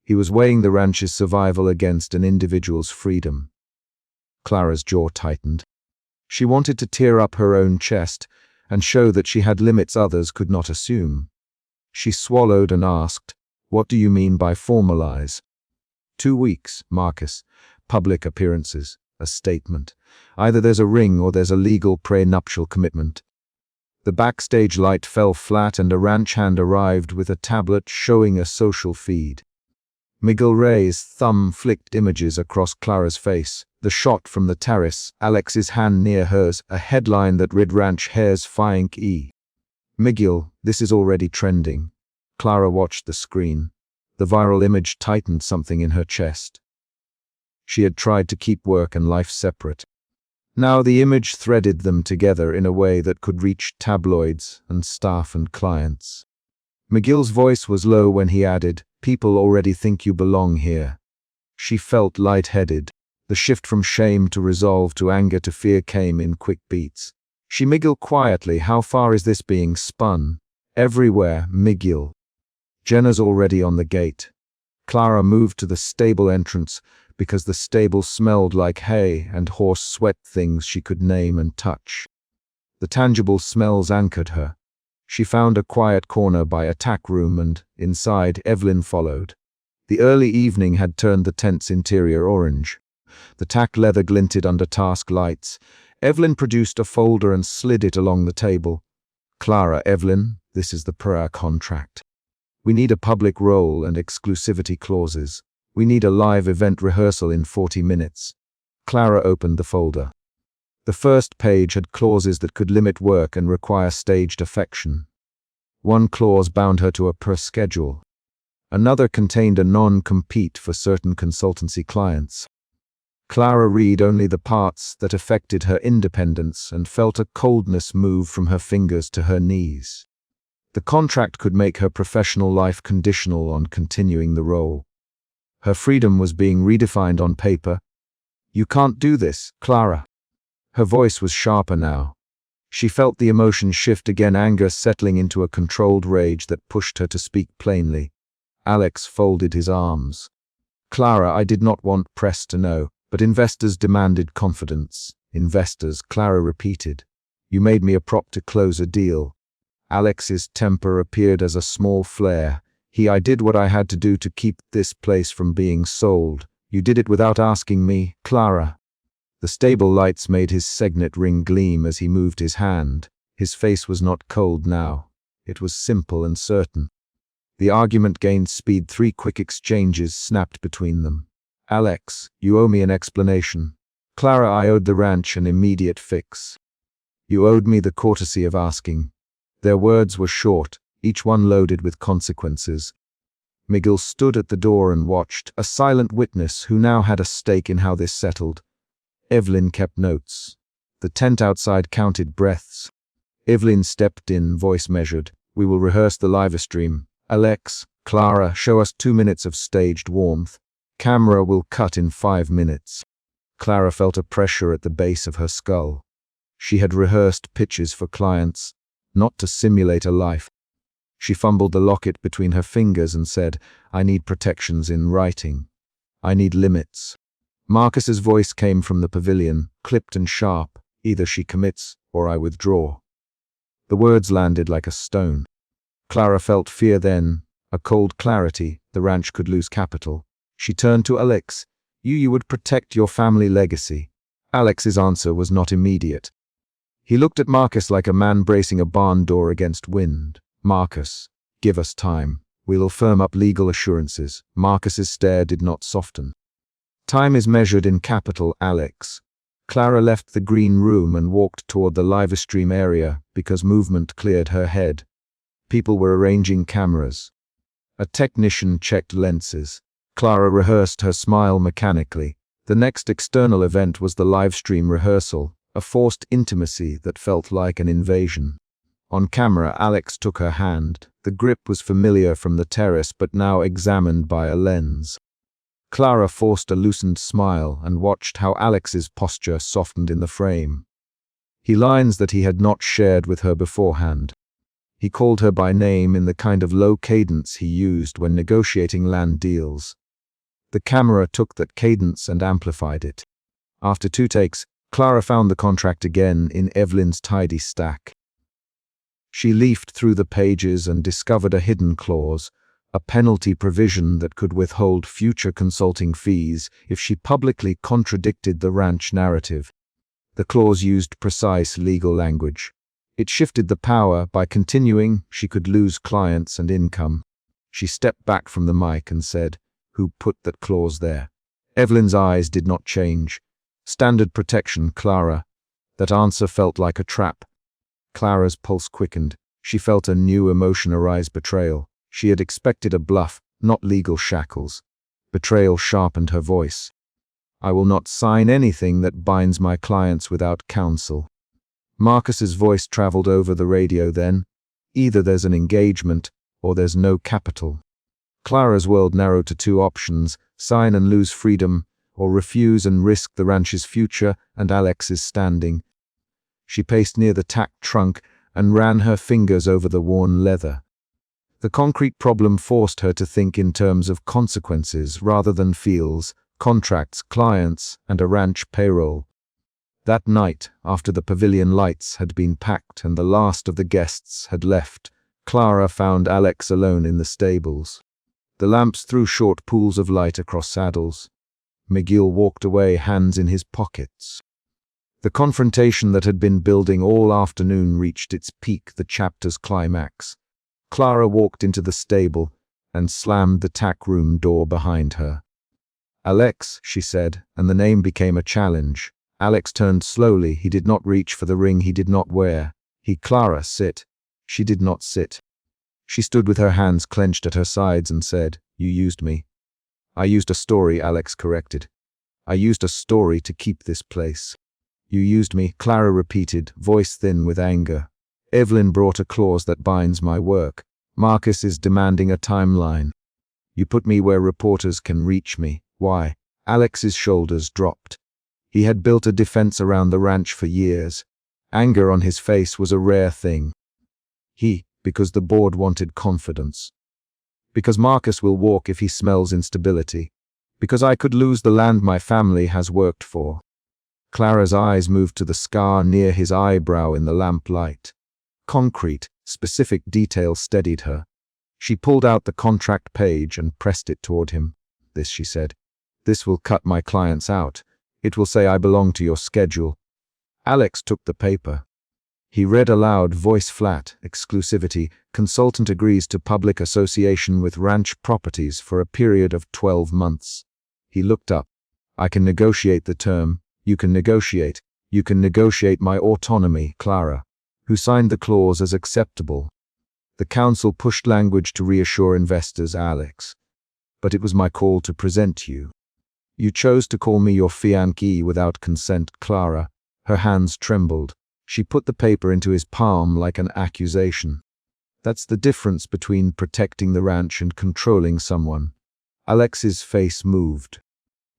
He was weighing the ranch's survival against an individual's freedom. Clara's jaw tightened. She wanted to tear up her own chest and show that she had limits others could not assume. She swallowed and asked, what do you mean by formalize? 2 weeks, Marcus. Public appearances. A statement. Either there's a ring or there's a legal prenuptial commitment. The backstage light fell flat and a ranch hand arrived with a tablet showing a social feed. Miguel Rey's thumb flicked images across Clara's face. The shot from the terrace, Alex's hand near hers, a headline that read Ranch Hares Fianc E. Miguel, this is already trending. Clara watched the screen. The viral image tightened something in her chest. She had tried to keep work and life separate. Now the image threaded them together in a way that could reach tabloids and staff and clients. Miguel's voice was low when he added, people already think you belong here. She felt lightheaded. The shift from shame to resolve to anger to fear came in quick beats. She Miguel quietly, how far is this being spun? Everywhere, Miguel. Jenna's already on the gate. Clara moved to the stable entrance because the stable smelled like hay and horse sweat, things she could name and touch. The tangible smells anchored her. She found a quiet corner by a tack room and, inside, Evelyn followed. The early evening had turned the tent's interior orange. The tack leather glinted under task lights. Evelyn produced a folder and slid it along the table. Clara, Evelyn, this is the prayer contract. We need a public role and exclusivity clauses. We need a live event rehearsal in 40 minutes. Clara opened the folder. The first page had clauses that could limit work and require staged affection. One clause bound her to a per schedule. Another contained a non-compete for certain consultancy clients. Clara read only the parts that affected her independence and felt a coldness move from her fingers to her knees. The contract could make her professional life conditional on continuing the role. Her freedom was being redefined on paper. You can't do this, Clara. Her voice was sharper now. She felt the emotion shift again, anger settling into a controlled rage that pushed her to speak plainly. Alex folded his arms. Clara, I did not want press to know, but investors demanded confidence. Investors, Clara repeated. You made me a prop to close a deal. Alex's temper appeared as a small flare. I did what I had to do to keep this place from being sold. You did it without asking me, Clara. The stable lights made his signet ring gleam as he moved his hand. His face was not cold now. It was simple and certain. The argument gained speed. 3 quick exchanges snapped between them. Alex, you owe me an explanation. Clara, I owed the ranch an immediate fix. You owed me the courtesy of asking. Their words were short, each one loaded with consequences. Miguel stood at the door and watched, a silent witness who now had a stake in how this settled. Evelyn kept notes. The tent outside counted breaths. Evelyn stepped in, voice measured. We will rehearse the live stream. Alex, Clara, show us 2 minutes of staged warmth. Camera will cut in 5 minutes. Clara felt a pressure at the base of her skull. She had rehearsed pitches for clients, not to simulate a life. She fumbled the locket between her fingers and said, I need protections in writing. I need limits. Marcus's voice came from the pavilion, clipped and sharp. Either she commits, or I withdraw. The words landed like a stone. Clara felt fear then, a cold clarity. The ranch could lose capital. She turned to Alex. You would protect your family legacy. Alex's answer was not immediate. He looked at Marcus like a man bracing a barn door against wind. Marcus, give us time. We'll firm up legal assurances. Marcus's stare did not soften. Time is measured in capital, Alex. Clara left the green room and walked toward the live stream area because movement cleared her head. People were arranging cameras. A technician checked lenses. Clara rehearsed her smile mechanically. The next external event was the live stream rehearsal, a forced intimacy that felt like an invasion. On camera, Alex took her hand. The grip was familiar from the terrace, but now examined by a lens. Clara forced a loosened smile and watched how Alex's posture softened in the frame. Lines that he had not shared with her beforehand. He called her by name in the kind of low cadence he used when negotiating land deals. The camera took that cadence and amplified it. After 2 takes, Clara found the contract again in Evelyn's tidy stack. She leafed through the pages and discovered a hidden clause, a penalty provision that could withhold future consulting fees if she publicly contradicted the ranch narrative. The clause used precise legal language. It shifted the power. By continuing, she could lose clients and income. She stepped back from the mic and said, "Who put that clause there?" Evelyn's eyes did not change. "Standard protection, Clara." That answer felt like a trap. Clara's pulse quickened. She felt a new emotion arise: betrayal. She had expected a bluff, not legal shackles. Betrayal sharpened her voice. "I will not sign anything that binds my clients without counsel." Marcus's voice traveled over the radio then. Either there's an engagement, or there's no capital. Clara's world narrowed to 2 options: sign and lose freedom, or refuse and risk the ranch's future and Alex's standing. She paced near the Tack trunk and ran her fingers over the worn leather. The concrete problem forced her to think in terms of consequences rather than feels, contracts, clients, and a ranch payroll. That night, after the pavilion lights had been packed and the last of the guests had left, Clara found Alex alone in the stables. The lamps threw short pools of light across saddles. McGill walked away, hands in his pockets. The confrontation that had been building all afternoon reached its peak, the chapter's climax. Clara walked into the stable and slammed the tack room door behind her. "Alex," she said, and the name became a challenge. Alex turned slowly. He did not reach for the ring he did not wear. "Clara, sit." She did not sit. She stood with her hands clenched at her sides and said, "You used me." "I used a story," Alex corrected. "I used a story to keep this place." "You used me," Clara repeated, voice thin with anger. "Evelyn brought a clause that binds my work. Marcus is demanding a timeline. You put me where reporters can reach me. Why?" Alex's shoulders dropped. He had built a defense around the ranch for years. Anger on his face was a rare thing. Because the board wanted confidence. Because Marcus will walk if he smells instability. Because I could lose the land my family has worked for. Clara's eyes moved to the scar near his eyebrow in the lamplight. Concrete, specific detail steadied her. She pulled out the contract page and pressed it toward him. "This," she said. "This will cut my clients out. It will say I belong to your schedule." Alex took the paper. He read aloud, voice flat: "Exclusivity. Consultant agrees to public association with ranch properties for a period of 12 months. He looked up. "I can negotiate the term. You can negotiate. You can negotiate my autonomy, Clara." Who signed the clause as acceptable? The council pushed language to reassure investors, Alex. "But it was my call to present you. You chose to call me your fiancée without consent, Clara." Her hands trembled. She put the paper into his palm like an accusation. That's the difference between protecting the ranch and controlling someone. Alex's face moved.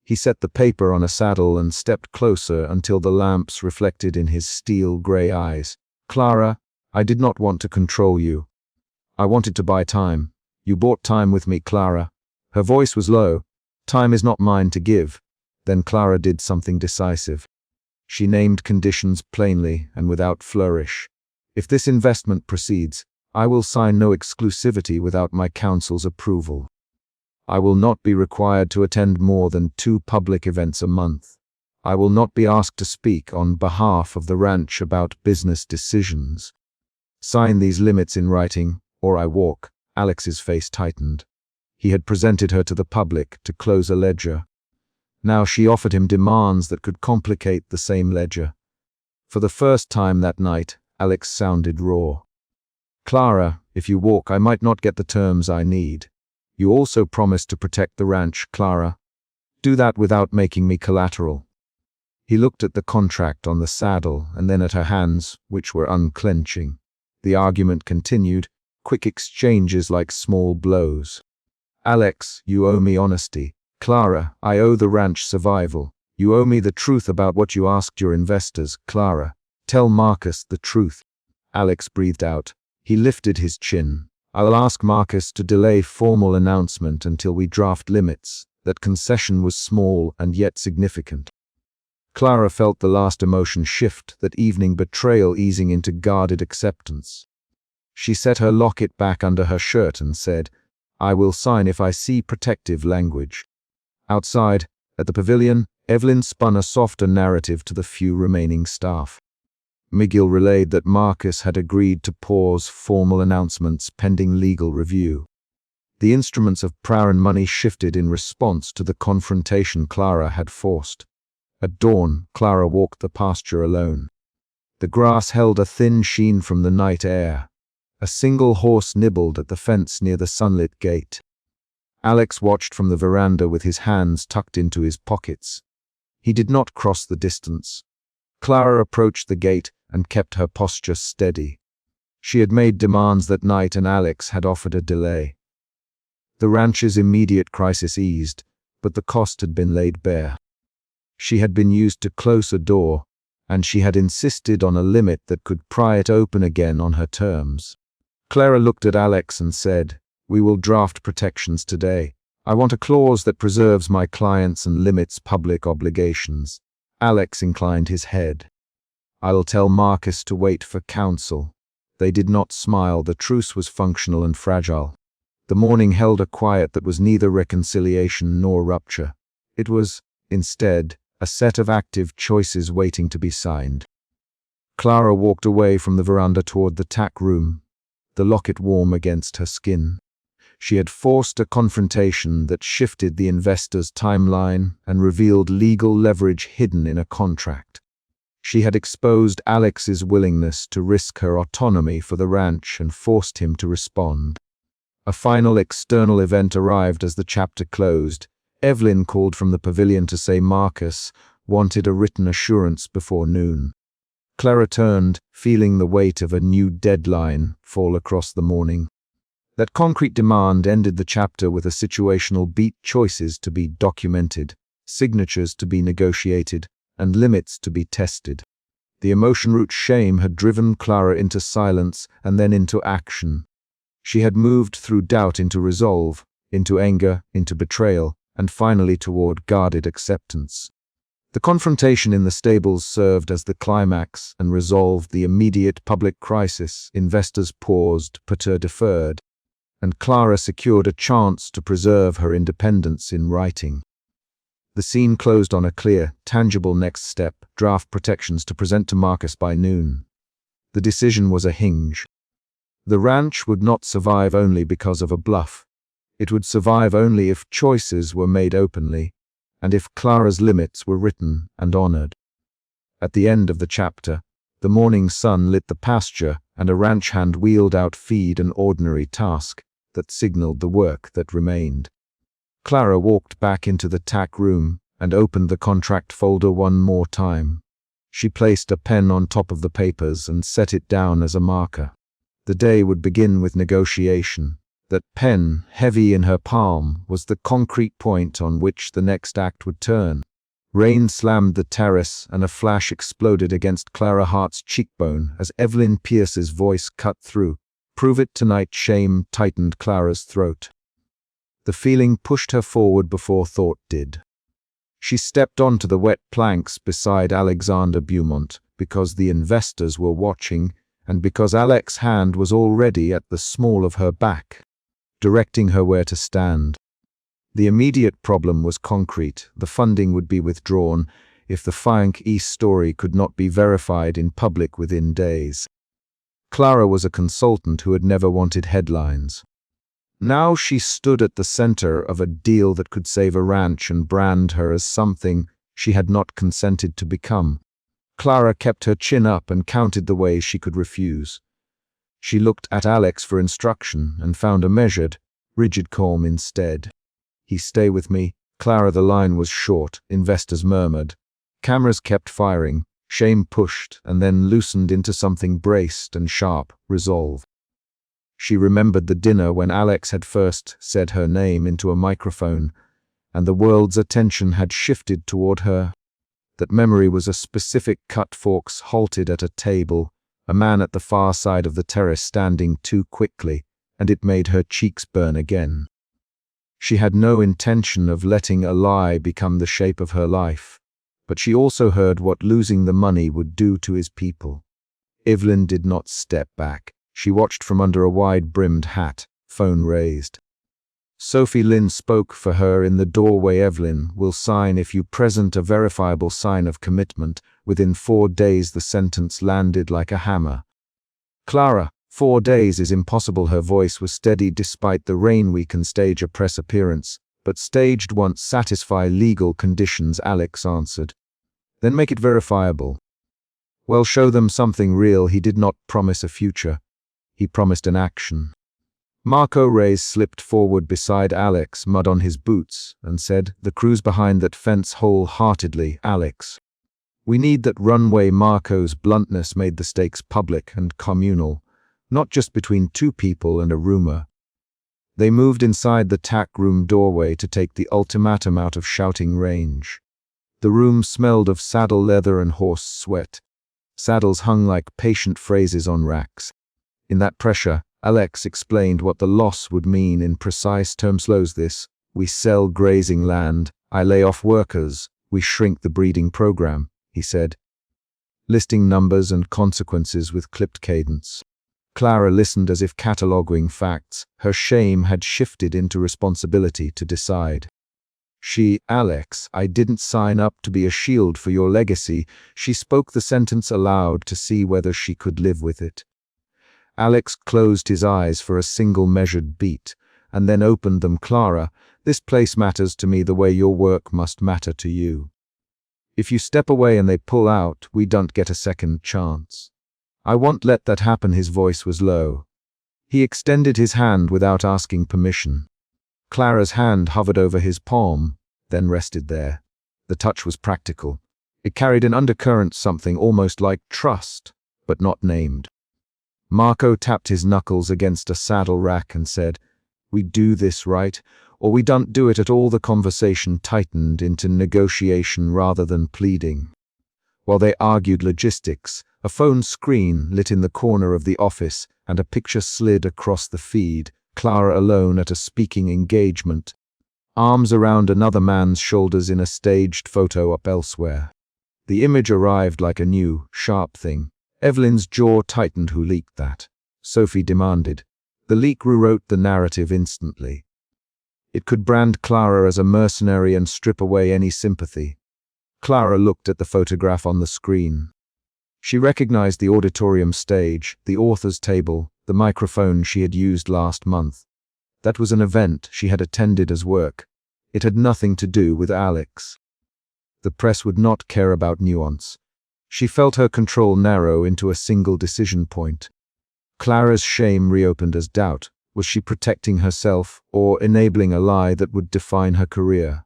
He set the paper on a saddle and stepped closer until the lamps reflected in his steel gray eyes. Clara, I did not want to control you. I wanted to buy time. You bought time with me, Clara. Her voice was low. Time is not mine to give. Then Clara did something decisive. She named conditions plainly and without flourish. If this investment proceeds, I will sign no exclusivity without my counsel's approval. I will not be required to attend more than 2 public events a month. I will not be asked to speak on behalf of the ranch about business decisions. Sign these limits in writing, or I walk. Alex's face tightened. He had presented her to the public to close a ledger. Now she offered him demands that could complicate the same ledger. For the first time that night, Alex sounded raw. Clara, if you walk, I might not get the terms I need. You also promised to protect the ranch, Clara. Do that without making me collateral. He looked at the contract on the saddle and then at her hands, which were unclenching. The argument continued, quick exchanges like small blows. Alex, you owe me honesty. Clara, I owe the ranch survival. You owe me the truth about what you asked your investors, Clara. Tell Marcus the truth. Alex breathed out. He lifted his chin. I'll ask Marcus to delay formal announcement until we draft limits. That concession was small and yet significant. Clara felt the last emotion shift, that evening betrayal easing into guarded acceptance. She set her locket back under her shirt and said, I will sign if I see protective language. Outside, at the pavilion, Evelyn spun a softer narrative to the few remaining staff. Miguel relayed that Marcus had agreed to pause formal announcements pending legal review. The instruments of power and money shifted in response to the confrontation Clara had forced. At dawn, Clara walked the pasture alone. The grass held a thin sheen from the night air. A single horse nibbled at the fence near the sunlit gate. Alex watched from the veranda with his hands tucked into his pockets. He did not cross the distance. Clara approached the gate and kept her posture steady. She had made demands that night and Alex had offered a delay. The ranch's immediate crisis eased, but the cost had been laid bare. She had been used to close a door, and she had insisted on a limit that could pry it open again on her terms. Clara looked at Alex and said, We will draft protections today. I want a clause that preserves my clients and limits public obligations. Alex inclined his head. I'll tell Marcus to wait for counsel. They did not smile. The truce was functional and fragile. The morning held a quiet that was neither reconciliation nor rupture. It was, instead, a set of active choices waiting to be signed. Clara walked away from the veranda toward the Tack room, the locket warm against her skin. She had forced a confrontation that shifted the investor's timeline and revealed legal leverage hidden in a contract. She had exposed Alex's willingness to risk her autonomy for the ranch and forced him to respond. A final external event arrived as the chapter closed. Evelyn called from the pavilion to say Marcus wanted a written assurance before noon. Clara turned, feeling the weight of a new deadline fall across the morning. That concrete demand ended the chapter with a situational beat, choices to be documented, signatures to be negotiated, and limits to be tested. The emotion-root shame had driven Clara into silence and then into action. She had moved through doubt into resolve, into anger, into betrayal, and finally toward guarded acceptance. The confrontation in the stables served as the climax and resolved the immediate public crisis. Investors paused, pater deferred, and Clara secured a chance to preserve her independence in writing. The scene closed on a clear, tangible next step, draft protections to present to Marcus by noon. The decision was a hinge. The ranch would not survive only because of a bluff. It would survive only if choices were made openly, and if Clara's limits were written and honored. At the end of the chapter, the morning sun lit the pasture and a ranch hand wheeled out feed, an ordinary task that signaled the work that remained. Clara walked back into the Tack room and opened the contract folder one more time. She placed a pen on top of the papers and set it down as a marker. The day would begin with negotiation. That pen, heavy in her palm, was the concrete point on which the next act would turn. Rain slammed the terrace and a flash exploded against Clara Hart's cheekbone as Evelyn Pierce's voice cut through. "Prove it tonight." Shame tightened Clara's throat. The feeling pushed her forward before thought did. She stepped onto the wet planks beside Alexander Beaumont because the investors were watching and because Alex's hand was already at the small of her back, directing her where to stand. The immediate problem was concrete. The funding would be withdrawn if the Fiancée story could not be verified in public within days. Clara was a consultant who had never wanted headlines. Now she stood at the center of a deal that could save a ranch and brand her as something she had not consented to become. Clara kept her chin up and counted the ways she could refuse. She looked at Alex for instruction and found a measured, rigid calm instead. "He stay with me." Clara, the line was short, investors murmured. Cameras kept firing, shame pushed and then loosened into something braced and sharp, resolve. She remembered the dinner when Alex had first said her name into a microphone, and the world's attention had shifted toward her. That memory was a specific cut. Forks halted at a table, a man at the far side of the terrace standing too quickly, and it made her cheeks burn again. She had no intention of letting a lie become the shape of her life, but she also heard what losing the money would do to his people. Evelyn did not step back. She watched from under a wide-brimmed hat, phone raised. Sophie Lynn spoke for her in the doorway. "Evelyn will sign if you present a verifiable sign of commitment. Within 4 days." The sentence landed like a hammer. "Clara, 4 days is impossible." Her voice was steady despite the rain. "We can stage a press appearance, but staged once satisfy legal conditions." Alex answered. "Then make it verifiable." "Well, show them something real." He did not promise a future. He promised an action. Marco Reyes slipped forward beside Alex, mud on his boots, and said, "The crew's behind that fence wholeheartedly, Alex. We need that runway." Marco's bluntness made the stakes public and communal, not just between two people and a rumor. They moved inside the Tack room doorway to take the ultimatum out of shouting range. The room smelled of saddle leather and horse sweat. Saddles hung like patient phrases on racks. In that pressure, Alex explained what the loss would mean in precise terms. "Slows this. We sell grazing land. I lay off workers. We shrink the breeding program," he said, listing numbers and consequences with clipped cadence. Clara listened as if cataloging facts. Her shame had shifted into responsibility to decide. "Alex, I didn't sign up to be a shield for your legacy." She spoke the sentence aloud to see whether she could live with it. Alex closed his eyes for a single measured beat, and then opened them. "Clara, this place matters to me the way your work must matter to you. If you step away and they pull out, we don't get a second chance. I won't let that happen." His voice was low. He extended his hand without asking permission. Clara's hand hovered over his palm, then rested there. The touch was practical. It carried an undercurrent, something almost like trust, but not named. Marco tapped his knuckles against a saddle rack and said, "We do this right, or we don't do it at all." The conversation tightened into negotiation rather than pleading. While they argued logistics, a phone screen lit in the corner of the office and a picture slid across the feed, Clara alone at a speaking engagement, arms around another man's shoulders in a staged photo up elsewhere. The image arrived like a new, sharp thing. Evelyn's jaw tightened. "Who leaked that?" Sophie demanded. The leak rewrote the narrative instantly. It could brand Clara as a mercenary and strip away any sympathy. Clara looked at the photograph on the screen. She recognized the auditorium stage, the author's table, the microphone she had used last month. That was an event she had attended as work. It had nothing to do with Alex. The press would not care about nuance. She felt her control narrow into a single decision point. Clara's shame reopened as doubt. Was she protecting herself or enabling a lie that would define her career?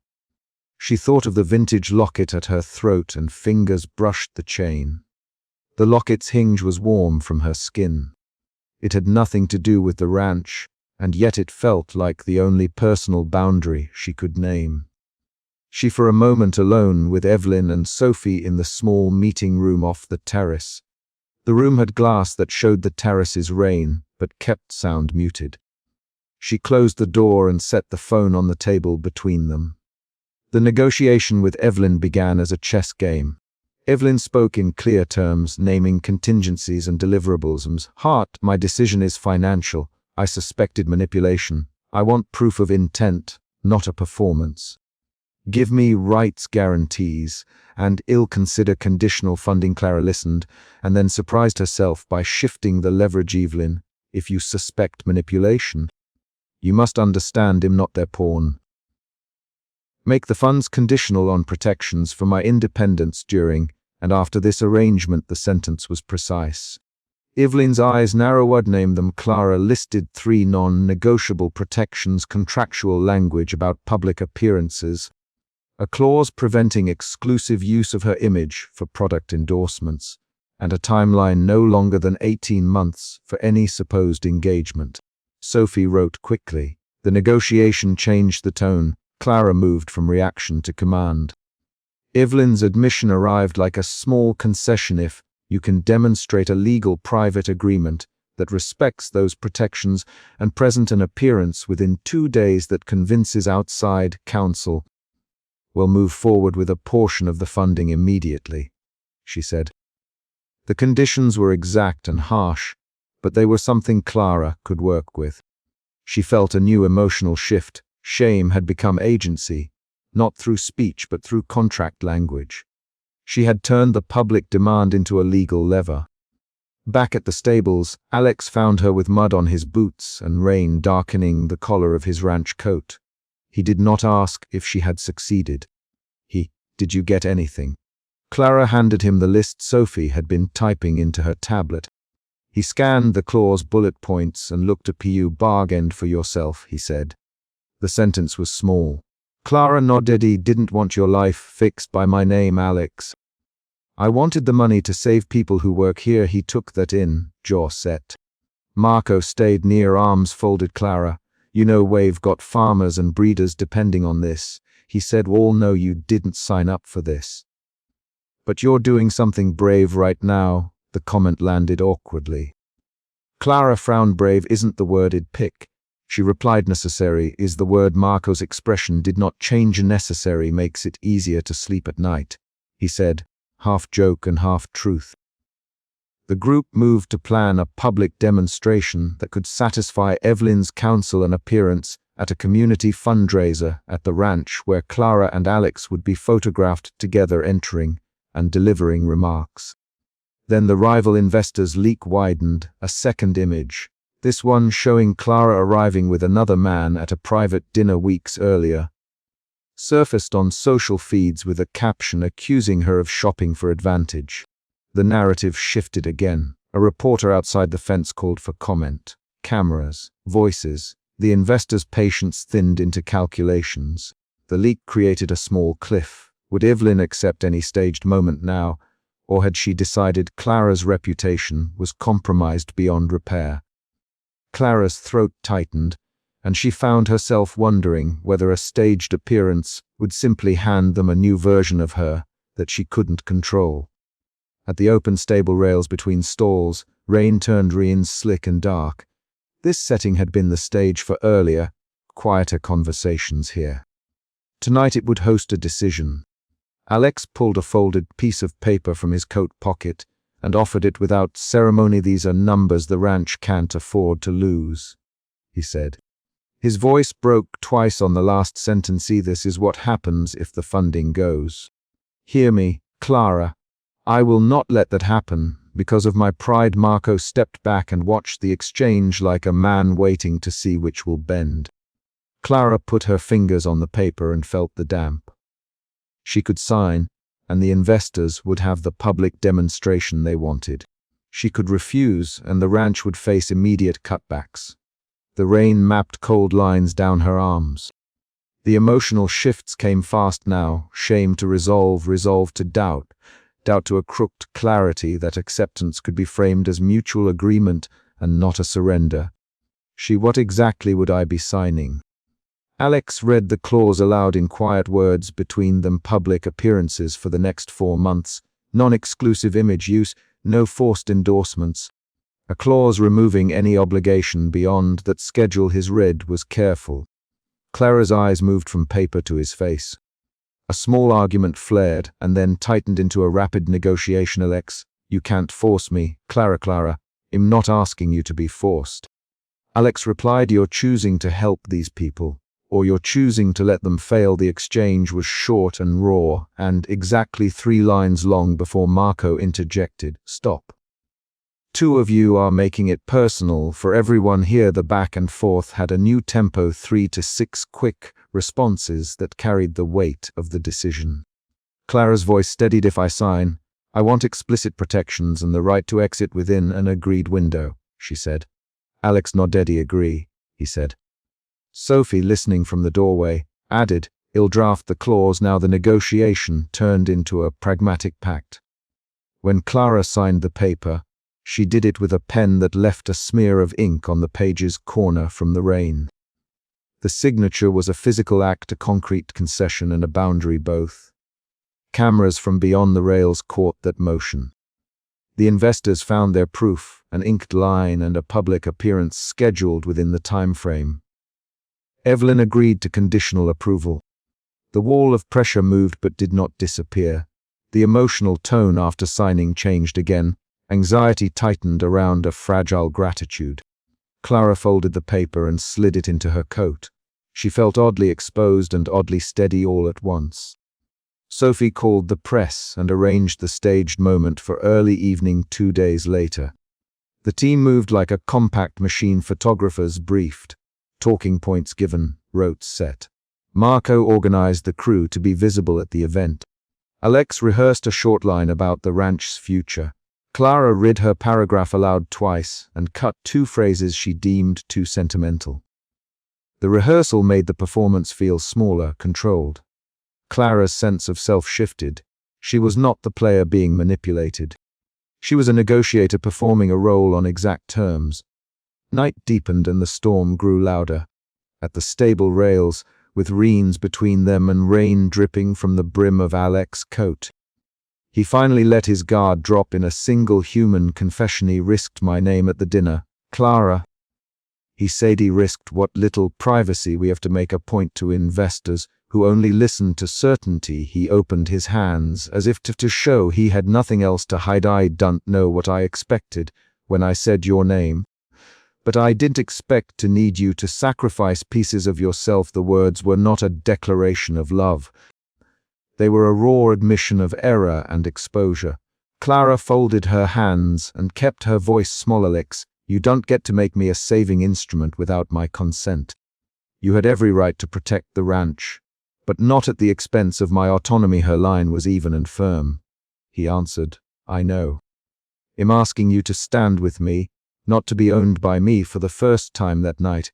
She thought of the vintage locket at her throat and fingers brushed the chain. The locket's hinge was warm from her skin. It had nothing to do with the ranch, and yet it felt like the only personal boundary she could name. She for a moment alone with Evelyn and Sophie in the small meeting room off the terrace. The room had glass that showed the terrace's rain, but kept sound muted. She closed the door and set the phone on the table between them. The negotiation with Evelyn began as a chess game. Evelyn spoke in clear terms, naming contingencies and deliverables. Heart, my decision is financial. I suspected manipulation. I want proof of intent, not a performance. Give me rights guarantees, and consider conditional funding. Clara listened, and then surprised herself by shifting the leverage. Evelyn, if you suspect manipulation, you must understand I'm not their pawn. Make the funds conditional on protections for my independence during and after this arrangement. The sentence was precise. Evelyn's eyes narrowed. Name them. Clara listed 3 non-negotiable protections: contractual language about public appearances, a clause preventing exclusive use of her image for product endorsements, and a timeline no longer than 18 months for any supposed engagement. Sophie wrote quickly. The negotiation changed the tone. Clara moved from reaction to command. Evelyn's admission arrived like a small concession. If you can demonstrate a legal private agreement that respects those protections and present an appearance within 2 days that convinces outside counsel, we'll move forward with a portion of the funding immediately, she said. The conditions were exact and harsh, but they were something Clara could work with. She felt a new emotional shift. Shame had become agency, not through speech but through contract language. She had turned the public demand into a legal lever. Back at the stables, Alex found her with mud on his boots and rain darkening the collar of his ranch coat. He did not ask if she had succeeded. Did you get anything? Clara handed him the list Sophie had been typing into her tablet. He scanned the clause bullet points and looked at you. Bargained for yourself, he said. The sentence was small. Clara nodded. He didn't want your life fixed by my name, Alex. I wanted the money to save people who work here. He took that in, jaw set. Marco stayed near, arms folded. Clara, you know we've got farmers and breeders depending on this. He said, all know you didn't sign up for this. But you're doing something brave right now. The comment landed awkwardly. Clara frowned. Brave isn't the word I'd pick. She replied, necessary is the word. Marco's expression did not change. Necessary makes it easier to sleep at night, he said, half joke and half truth. The group moved to plan a public demonstration that could satisfy Evelyn's counsel, an appearance at a community fundraiser at the ranch where Clara and Alex would be photographed together entering and delivering remarks. Then the rival investors' leak widened. A second image, this one showing Clara arriving with another man at a private dinner weeks earlier, surfaced on social feeds with a caption accusing her of shopping for advantage. The narrative shifted again. A reporter outside the fence called for comment. Cameras, voices. The investors' patience thinned into calculations. The leak created a small cliff. Would Evelyn accept any staged moment now, or had she decided Clara's reputation was compromised beyond repair? Clara's throat tightened, and she found herself wondering whether a staged appearance would simply hand them a new version of her that she couldn't control. At the open stable rails between stalls, rain turned slick and dark. This setting had been the stage for earlier, quieter conversations here. Tonight it would host a decision. Alex pulled a folded piece of paper from his coat pocket and offered it without ceremony. These are numbers the ranch can't afford to lose, he said. His voice broke twice on the last sentence. This is what happens if the funding goes. Hear me, Clara. I will not let that happen. Because of my pride. Marco stepped back and watched the exchange like a man waiting to see which will bend. Clara put her fingers on the paper and felt the damp. She could sign, and the investors would have the public demonstration they wanted. She could refuse, and the ranch would face immediate cutbacks. The rain mapped cold lines down her arms. The emotional shifts came fast now, shame to resolve, resolve to doubt, doubt to a crooked clarity that acceptance could be framed as mutual agreement and not a surrender. What exactly would I be signing? Alex read the clause aloud in quiet words between them: public appearances for the next 4 months, non-exclusive image use, no forced endorsements. A clause removing any obligation beyond that schedule. His read was careful. Clara's eyes moved from paper to his face. A small argument flared and then tightened into a rapid negotiation. Alex, you can't force me. Clara, I'm not asking you to be forced. Alex replied, you're choosing to help these people, or you're choosing to let them fail. The exchange was short and raw, and exactly 3 lines long before Marco interjected, stop. 2 of you are making it personal for everyone here. The back and forth had a new tempo, 3 to 6 quick responses that carried the weight of the decision. Clara's voice steadied. If I sign, I want explicit protections and the right to exit within an agreed window, she said. Alex nodded. Agree, he said. Sophie, listening from the doorway, added, I'll draft the clause. Now the negotiation turned into a pragmatic pact. When Clara signed the paper, she did it with a pen that left a smear of ink on the page's corner from the rain. The signature was a physical act, a concrete concession and a boundary both. Cameras from beyond the rails caught that motion. The investors found their proof, an inked line and a public appearance scheduled within the time frame. Evelyn agreed to conditional approval. The wall of pressure moved but did not disappear. The emotional tone after signing changed again. Anxiety tightened around a fragile gratitude. Clara folded the paper and slid it into her coat. She felt oddly exposed and oddly steady all at once. Sophie called the press and arranged the staged moment for early evening 2 days later. The team moved like a compact machine. Photographers briefed. Talking points given, rotes set. Marco organized the crew to be visible at the event. Alex rehearsed a short line about the ranch's future. Clara read her paragraph aloud twice and cut 2 phrases she deemed too sentimental. The rehearsal made the performance feel smaller, controlled. Clara's sense of self shifted. She was not the player being manipulated. She was a negotiator performing a role on exact terms. Night deepened and the storm grew louder. At the stable rails, with reins between them and rain dripping from the brim of Alex's coat, he finally let his guard drop in a single human confession. He risked my name at the dinner. Clara, he said, he risked what little privacy we have to make a point to investors who only listen to certainty. He opened his hands as if to show he had nothing else to hide. I don't know what I expected when I said your name, but I didn't expect to need you to sacrifice pieces of yourself. The words were not a declaration of love. They were a raw admission of error and exposure. Clara folded her hands and kept her voice small. Alex, you don't get to make me a saving instrument without my consent. You had every right to protect the ranch, but not at the expense of my autonomy. Her line was even and firm. He answered, I know. I'm asking you to stand with me, not to be owned by me. For the first time that night,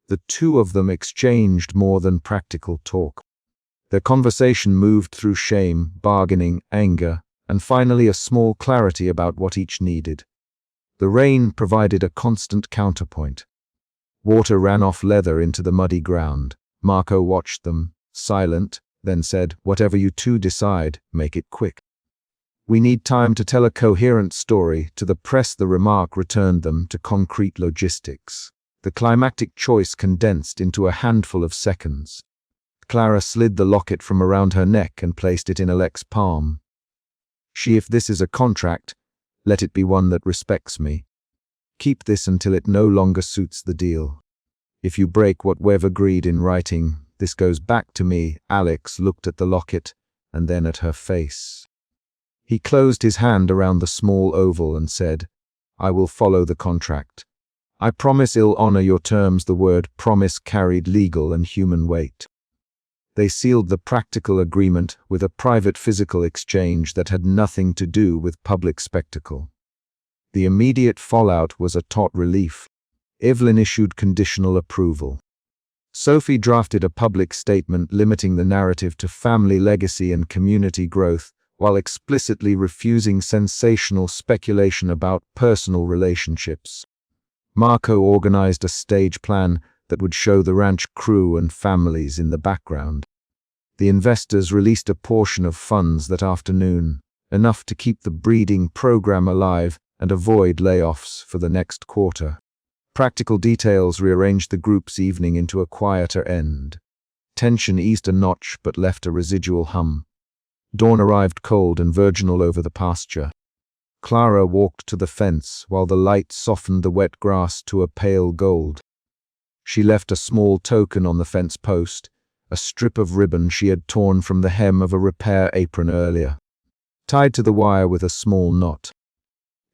the 2 of them exchanged more than practical talk. Their conversation moved through shame, bargaining, anger, and finally a small clarity about what each needed. The rain provided a constant counterpoint. Water ran off leather into the muddy ground. Marco watched them, silent, then said, whatever you 2 decide, make it quick. We need time to tell a coherent story. To the press, the remark returned them to concrete logistics. The climactic choice condensed into a handful of seconds. Clara slid the locket from around her neck and placed it in Alex's palm. If this is a contract, let it be one that respects me. Keep this until it no longer suits the deal. If you break what we've agreed in writing, this goes back to me. Alex looked at the locket and then at her face. He closed his hand around the small oval and said, I will follow the contract. I promise I'll honor your terms. The word promise carried legal and human weight. They sealed the practical agreement with a private physical exchange that had nothing to do with public spectacle. The immediate fallout was a taut relief. Evelyn issued conditional approval. Sophie drafted a public statement limiting the narrative to family legacy and community growth, while explicitly refusing sensational speculation about personal relationships. Marco organized a stage plan that would show the ranch crew and families in the background. The investors released a portion of funds that afternoon, enough to keep the breeding program alive and avoid layoffs for the next quarter. Practical details rearranged the group's evening into a quieter end. Tension eased a notch but left a residual hum. Dawn arrived cold and virginal over the pasture. Clara walked to the fence while the light softened the wet grass to a pale gold. She left a small token on the fence post, a strip of ribbon she had torn from the hem of a repair apron earlier, tied to the wire with a small knot.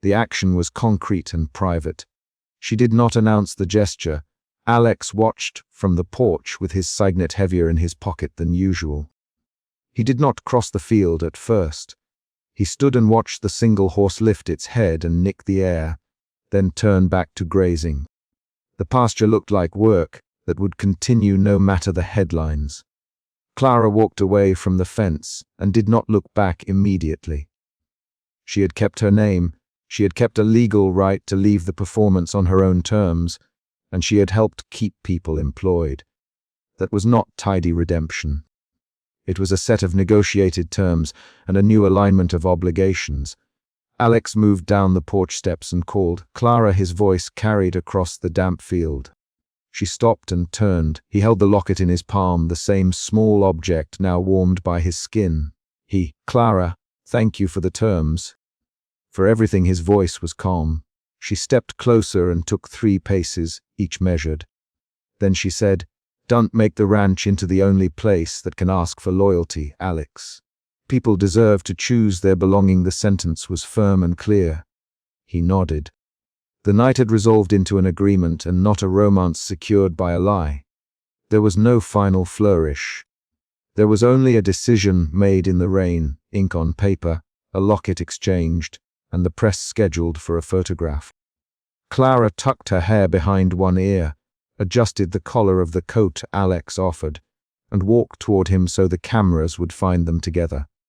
The action was concrete and private. She did not announce the gesture. Alex watched from the porch with his signet heavier in his pocket than usual. He did not cross the field at first. He stood and watched the single horse lift its head and nick the air, then turn back to grazing. The pasture looked like work that would continue no matter the headlines. Clara walked away from the fence and did not look back immediately. She had kept her name. She had kept a legal right to leave the performance on her own terms, and she had helped keep people employed. That was not tidy redemption. It was a set of negotiated terms and a new alignment of obligations. Alex moved down the porch steps and called Clara, his voice carried across the damp field. She stopped and turned. He held the locket in his palm, the same small object now warmed by his skin. Clara, thank you for the terms. For everything, his voice was calm. She stepped closer and took 3 paces, each measured. Then she said, "Don't make the ranch into the only place that can ask for loyalty, Alex. People deserve to choose their belonging." The sentence was firm and clear. He nodded. The night had resolved into an agreement and not a romance secured by a lie. There was no final flourish. There was only a decision made in the rain, ink on paper, a locket exchanged, and the press scheduled for a photograph. Clara tucked her hair behind one ear, adjusted the collar of the coat Alex offered, and walked toward him so the cameras would find them together.